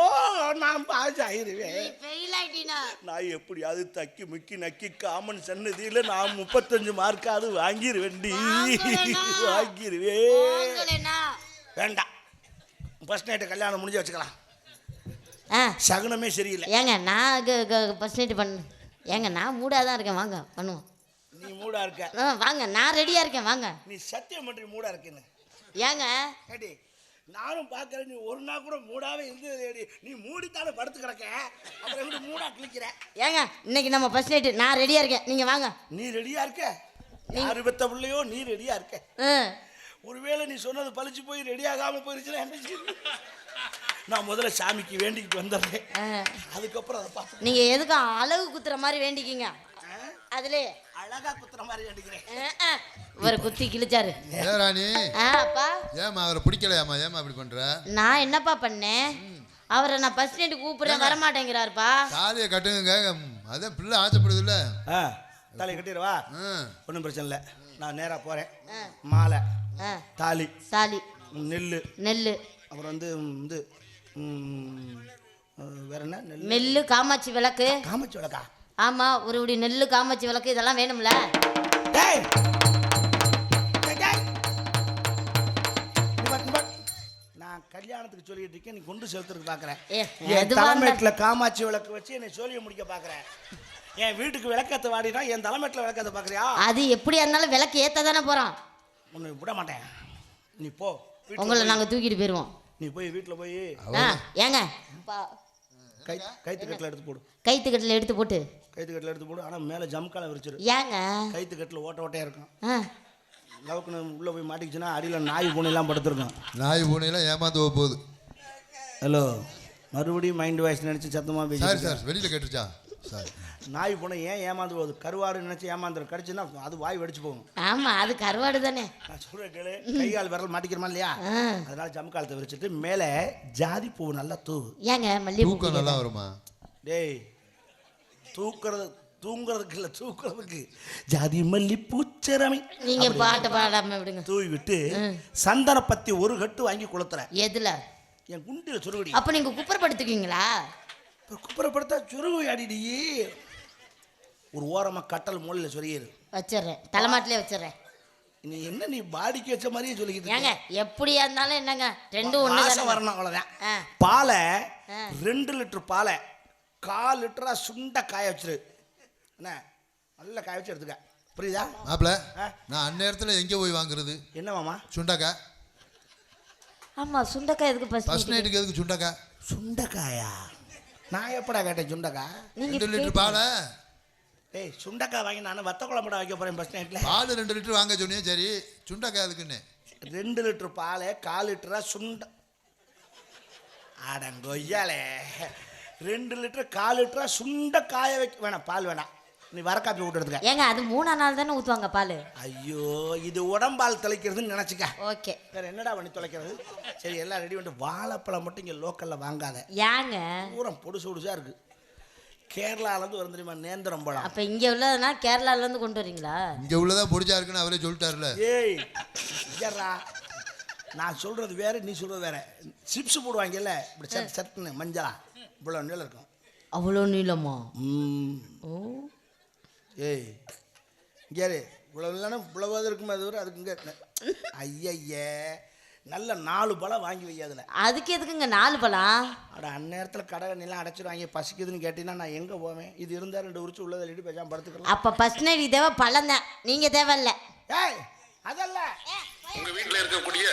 நான் பாஸ் ஆயிருவேன். ஃபெயில் ஆயிட்டீனா நான் எப்படியாவது தக்கி முக்கி நக்கி காமன் சன்னதியில நான் 35 மார்க்காவது வாங்கிருவேன்டி. வாங்கிருவேன். வேண்டாம், ஃபர்ஸ்ட் நைட்டு கல்யாணம் முடிஞ்சு வச்சுக்கலாம். சகுனமே சரியில்லை. ஏங்க நான் ஃபர்ஸ்ட் நைட் பண்ணு. ஏங்க நான் மூடாக தான் இருக்கேன், வாங்க பண்ணுவோம். நீ மூடா இருக்க? வாங்க நான் ரெடியாக இருக்கேன், வாங்க. நீ சத்தியம் பண்ணி மூடா இருக்கேன்னு. ஏங்க ஏடி நானும் பார்க்குறேன், நீ ஒரு நாள் கூட மூடாவே இருந்தது. நீ மூடித்தானே படுத்து கிடக்க, அப்புறம் எப்படி மூடா கிளிக்கிற? ஏங்க இன்னைக்கு நம்ம ஃபர்ஸ்ட் நைட்டு, நான் ரெடியாக இருக்கேன், நீங்கள் வாங்க. நீ ரெடியாக இருக்க? யாரு பெத்த பிள்ளையோ நீ ரெடியாக இருக்க? ஒருவேளை நீ சொன்னது பழிச்சு போய் ரெடியாகாமல் போயிருச்சுன்னா நான் முதல்ல சாமிக்கு வேண்டிக்கிட்டு வந்துடுறேன். அதுக்கப்புறம் அதை பார்த்து நீங்கள் எதுக்கும் அழகு குத்துற மாதிரி வேண்டிக்கிங்க. அதுல அழகா குத்துற மாதிரி வேண்டிக்கிறேன். ஒரு குத்தி கிழிச்சாரு. ராணி அப்பா ஏமா அவரை பிடிக்கலையாமா? ஏமா அப்படி பண்ற? நான் என்னப்பா பண்ணேன்? அவரை நான் ஃபர்ஸ்ட் நைட் கூப்பிடுறேன், வர மாட்டேங்கிறாருப்பா. தாலியை கட்டுங்க, அதான் பிள்ளை ஆசைப்படுதுல்ல. தாலியை கட்டிடுவா, ஒன்றும் பிரச்சனை இல்லை. நான் நேராக போகிறேன். மாலை, தாலி, தாலி, நெல்லு, நெல்லு, அப்புறம் வந்து இது வேற என்ன? நெல்லு, காமாட்சி விளக்கு. காமாட்சி விளக்கா? ஆமா, ஒரு இப்படி நெல்லு, காமாட்சி விளக்கு இதெல்லாம் வேணும்ல. நான் கல்யாணத்துக்கு சொல்லிட்டு இருக்கேன், நீ கொண்டு செலுத்துறதுக்கு பாக்குறேன். தலைமையில காமாட்சி விளக்கு வச்சு என்னை சொல்லிய முடிக்க பாக்குறேன். என் வீட்டுக்கு விளக்கத்தை வாடினா என் தலைமையில விளக்கத்தை பாக்குறியா? அது எப்படியா இருந்தாலும் விளக்கு ஏத்த தானே போறோம். உன்னை விட மாட்டேன், நீ போ. உங்களை நாங்க தூக்கிட்டு போயிருவோம். நீ போய் வீட்டுல போய் ஏங்க கைத்துக்கட்டில் எடுத்து போடு. கைத்துக்கட்டில் எடுத்து போட்டு கைத்துக்கட்டில் எடுத்து போடு. ஆனால் மேலே ஜம்கால விரிச்சிரு. ஏங்க கைத்துக்கட்டில் ஓட்ட ஓட்டையாக இருக்கும். லவுக்குன்னு உள்ளே போய் மாட்டிக்கிச்சுன்னா அடியில் நாய் பூனையெல்லாம் படுத்துருக்கும். நாய் பூனையெல்லாம் ஏமாந்து போகுது. ஹலோ, மறுபடியும் மைண்ட் வாய்ஸ் நினச்சி சத்தமாக பேசி. சார் சார் வெளியில் கேட்டுருச்சா? சார் நாய் பூனை ஏன் ஏமாந்து போகுது? கருவாடு நினச்சி ஏமாந்துடும். கடிச்சுன்னா அது வாய் வெடிச்சு போகும். ஆமாம், அது கருவாடு தானே. நான் சொல்கிறேன் கேளு. கை கால் விரல் மாட்டிக்கிறமா இல்லையா? அதனால ஜம்காலத்தை விரிச்சிட்டு மேலே ஜாதி பூ நல்லா தூவு. ஏங்க மல்லிகைப்பூ நல்லா வருமா? டேய் தூங்குறதுக்கு இல்லை, தூக்குறதுக்கு ஜாதி மல்லி பூச்சரமை. நீங்க பாட்டு பாடாம விடுங்க. தூவி விட்டு சந்தன பத்தி ஒரு கட்டு வாங்கி கொளுத்துறேன். எதுல? என் குண்டில சுருகுடி. அப்ப நீங்க குப்புறப்படுத்துக்கீங்களா? குப்புறப்படுத்தா சுருகு அடிடி. ஒரு ஓரமா கட்டல் மூலையில சொருகிரு. வச்சிடுறேன், தலைமாட்டிலே வச்சிடுறேன். நீ என்ன நீ பாடிக்கு வச்ச மாதிரியே சொல்லிக்கிட்டு ஏங்க எப்படியா இருந்தாலும் என்னங்க ரெண்டும் ஒன்று வரணும், அவ்வளோதான். பாலை 2 லிட்டர் பாலை 1/4 லிட்டரா சுண்ட காய வச்சிரு. என்ன நல்லா காய வச்சு எடுத்துக்க, புரியுதா? மாப்பிள்ள நான் அந்நேரத்தில் எங்கே போய் வாங்குறது? என்ன மாமா? சுண்டக்காய். ஆமா, சுண்டக்காய் எதுக்கு ஃபர்ஸ்ட் நைட்டுக்கு? எதுக்கு சுண்டக்காய்? சுண்டக்காயா? நான் எப்படா கேட்டேன் சுண்டக்காய்? 2 லிட்டர் பாலை. ஏய், சுண்டக்காய் வாங்கி நான் வத்த குழம்புட வைக்க போறேன் ஃபர்ஸ்ட் நைட்ல. பால் 2 லிட்டர் வாங்க சொன்னீங்க, சரி. சுண்டக்காய் எதுக்குன்னு? 2 லிட்டர் பாலை 1/4 லிட்டரா சுண்ட அடங்கொய்யாலே 2 லிட்டர் 1/4 லிட்டரா சுண்ட காய வைக்க வேணாம். பால் வேணாம், நீ வர காப்பி விட்டுறதுக்க. ஏங்க அது 3 நாள் தானே ஊற்றுவாங்க பால். ஐயோ, இது உடம்பால் தொலைக்கிறதுன்னு நினச்சிக்க. ஓகே, வேற என்னடா பண்ணி தொலைக்கிறது? சரி, எல்லாம் ரெடி பண்ணிட்டு வாழைப்பழம் மட்டும் இங்கே லோக்கலில் வாங்காத. ஏங்க பூரம் பொடுசா இருக்கு. கேரளாலேருந்து வரும் தெரியுமா நேந்திரம் பழம். அப்போ இங்கே உள்ளதுனா கேரளாலேருந்து கொண்டு வரீங்களா? இங்க உள்ளதா பொடிச்சா இருக்குன்னு அவரே சொல்லிட்டாருல. ஏய் ஐயரா, நான் சொல்கிறது வேற, நீ சொல்கிறது வேற. சிப்ஸ் போடுவாங்கல்ல இப்படி சட்டுன்னு மஞ்சளா இவ்வளோ நீளம் இருக்கும். அவ்வளோ நீளமா? ஓ, ஏய் இங்கே இவ்வளோ இல்லைன்னா இவ்வளவாது இருக்குமே, அது அதுக்கு இங்கே ஐயய்யே நல்ல 4 பழம் வாங்கி வை. அதில் அதுக்கு எதுக்குங்க 4 பழம்? அட அந்நேரத்தில் கடை கண்ணிலாம் அடைச்சிடுவாங்க. பசிக்குதுன்னு கேட்டீங்கன்னா நான் எங்கே போவேன்? இது இருந்தால் 2 உரிச்சு உள்ளதை எழுதி பேசாமல் படுத்துக்கலாம். அப்போ ஃபர்ஸ்ட் நைட் தேவை பழம் தான், நீங்கள் தேவையில்ல. ஏய் அதல்ல, உங்க வீட்டுல இருக்கக்கூடிய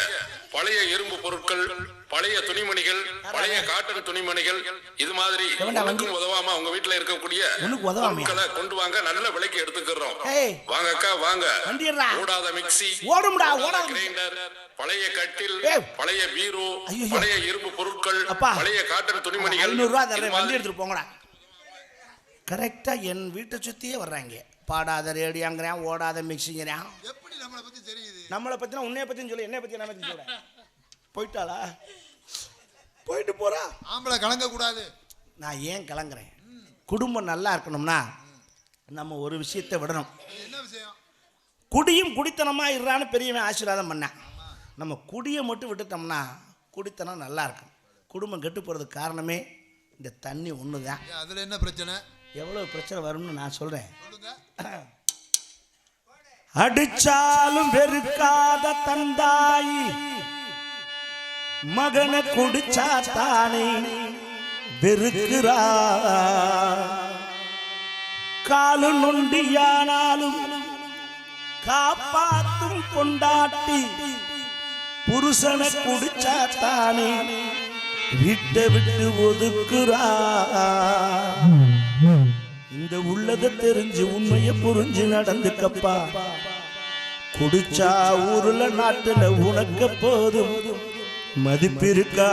பழைய இரும்பு பொருட்கள், பழைய துணிமணிகள், பழைய காட்டன் துணிமணிகள், இது மாதிரி உனக்கும் உதவாம உங்க வீட்டுல இருக்கக்கூடிய பொருட்களை கொண்டு வாங்க, நல்ல விலைக்கு எடுத்துக்கிறோம். வாங்க அக்கா வாங்க. ஓடாத மிக்ஸி, ஓடும்டா ஓடாத கிரைண்டர், பழைய கட்டில், பழைய பீரோ, பழைய இரும்பு பொருட்கள், பழைய காட்டன் துணிமணிகள், 500 ரூபா தரேன், வண்டி எடுத்துட்டு போங்கடா. கரெக்டா என் வீட்டை சுத்தியே வர்றாங்க. பாடாத ரேடியோங்கிறான், ஓடாத மிக்சிங்கிறான். எப்படி நம்மளை பத்தி தெரியுது? நம்மளை பத்தினா உன்னைய பத்தின்னு சொல்லு, என்னைய பத்தி என்ன பத்தி சொல்ல. போயிட்டாளா? போயிட்டு போறா. ஆம்பளை கலங்க கூடாது. நான் ஏன் கலங்குறேன்? குடும்பம் நல்லா இருக்கணும்னா நம்ம ஒரு விஷயத்தை விடணும். என்ன விஷயம்? குடியும் குடித்தனமா இருறான்னு பெரியவன் ஆசீர்வாதம் பண்ணேன். நம்ம குடியை மட்டும் விட்டுட்டோம்னா குடித்தனம் நல்லா இருக்கும். குடும்பம் கெட்டு போறதுக்கு காரணமே இந்த தண்ணி ஒன்று தான். அதுல என்ன பிரச்சனை? எவ்வளோ பிரச்சனை வரும்னு நான் சொல்றேன். சொல்லுங்க. அடிச்சாலும் வெறுக்காத தந்தாயி மகனை குடிச்சா தானே வெறுக்கிறா. காலு நொண்டியானாலும் காப்பாத்தும் கொண்டாட்டி புருஷனை குடிச்சா தானே விட்டு விட்டு ஒதுக்குறா. இந்த உள்ளத தெரிஞ்சு உண்மைய புரிஞ்சு நடந்துக்கப்பா. குடிச்சா ஊருல நாட்டுல உனக்கு போதும் மதிப்பிருக்கா.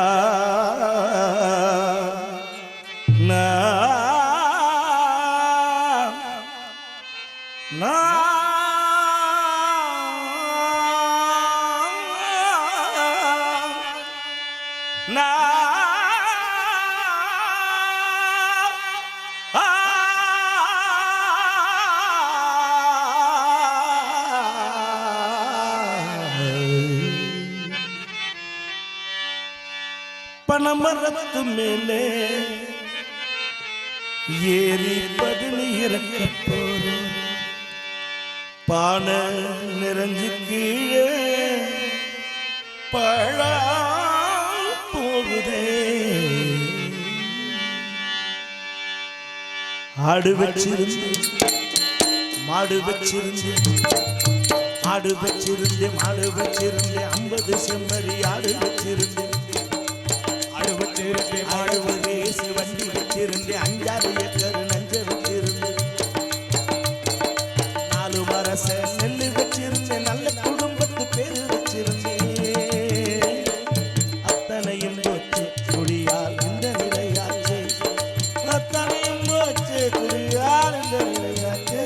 பனமரத்து மேலே ஏறி பதினி இறக்க போறேன். பானை நிறைஞ்சு கீழே பழ போகுதே. ஆடு வச்சிருந்து மாடு வச்சிருந்து ஆடு வச்சிருந்து மாடு வச்சிருந்து 50 செம்மறி ஆடு வச்சிருந்து ஆடு வகேசு வண்டி வச்சிருந்து 5-6 ஏக்கர் நஞ்ச வச்சிருந்து 4 மரச நெல்லு வச்சிருந்து நல்ல குடும்பத்து பேரு வச்சிருந்தேன். அத்தனையும் போச்சு குடியால் இந்த நிலையாச்சு. அத்தனையும் போச்சு குடியால் இந்த நிலையாச்சு.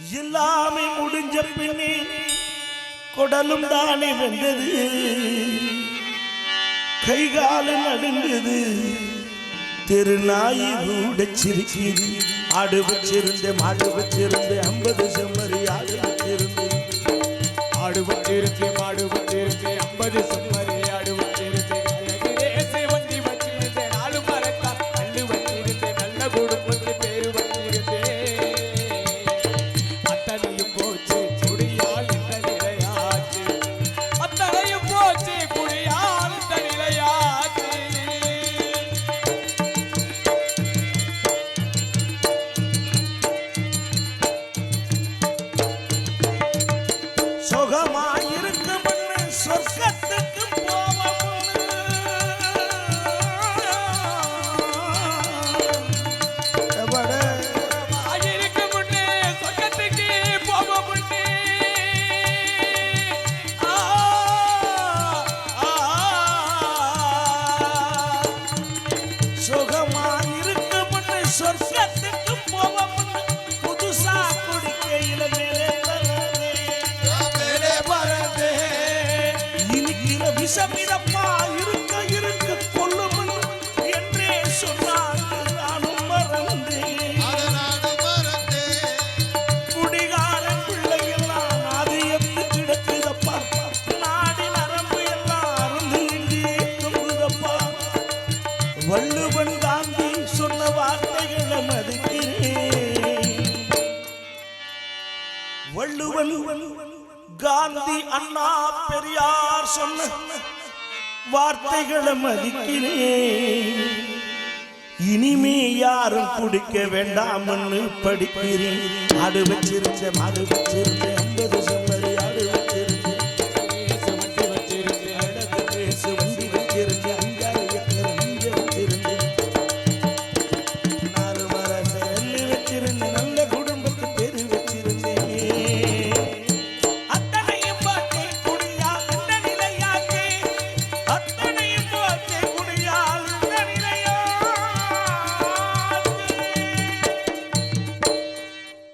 எல்லாமே முடிஞ்ச பின்னே குடலும் தானே வந்தது, கைகால நடுங்குது, தெருநாயி கூட சிரிக்குது. ஆடு வச்சிருந்து மாடு வச்சிருந்து 50 செம்மறி ஆடு வச்சிருந்து, ஆடு வச்சிருந்து மாடு வச்சிருந்து 50 செம்மறி ஆடு வச்சிருந்து, தேசை வண்டி வச்சிருந்து 4 மரக்கா கல்லு வச்சிருந்து, நல்ல குடும்பத்து பேரு வச்சிருந்து. அத்தனையும் போச்சு குடியால் இந்த நிலையாச்சு, அத்தனையும் போச்சு குடியால் இந்த நிலையாச்சு. சுகமாயிருக்கும்னு சொர்க்கத்துக்கு போவோம்னு எவடே ஆயிருக்கு முன்னே சொர்க்கத்துக்கு போக முன்னே சுகமாயிருக்கும்னு சொர்க்கத்துக்கு போவோம்னு புதுசா குடிக்கையில மேலே வரதே, இனிக்கிற விஷமிதப்பா இருக்க இருக்க கொல்லும் என்றே சொன்னாங்க. நானும் மறந்தேன். குடிகார பிள்ளையெல்லாம் ஆதியத்து கிடக்குதப்பா, நாடி நரம்பு எல்லாம் அருந்து தொங்குதப்பா. வள்ளுவன் காந்தி சொன்ன வார்த்தைகளை மதிக்கிறேன். வள்ளுவன் காந்தி அண்ணா பெரியார் சொன்ன வார்த்தைகளை மதிக்கிறேன். இனிமே யாரும் குடிக்க வேண்டாம்னு படிக்கிறேன். ஆடு வச்சிருந்த மாடு வச்சிருந்த 50 செம்மறி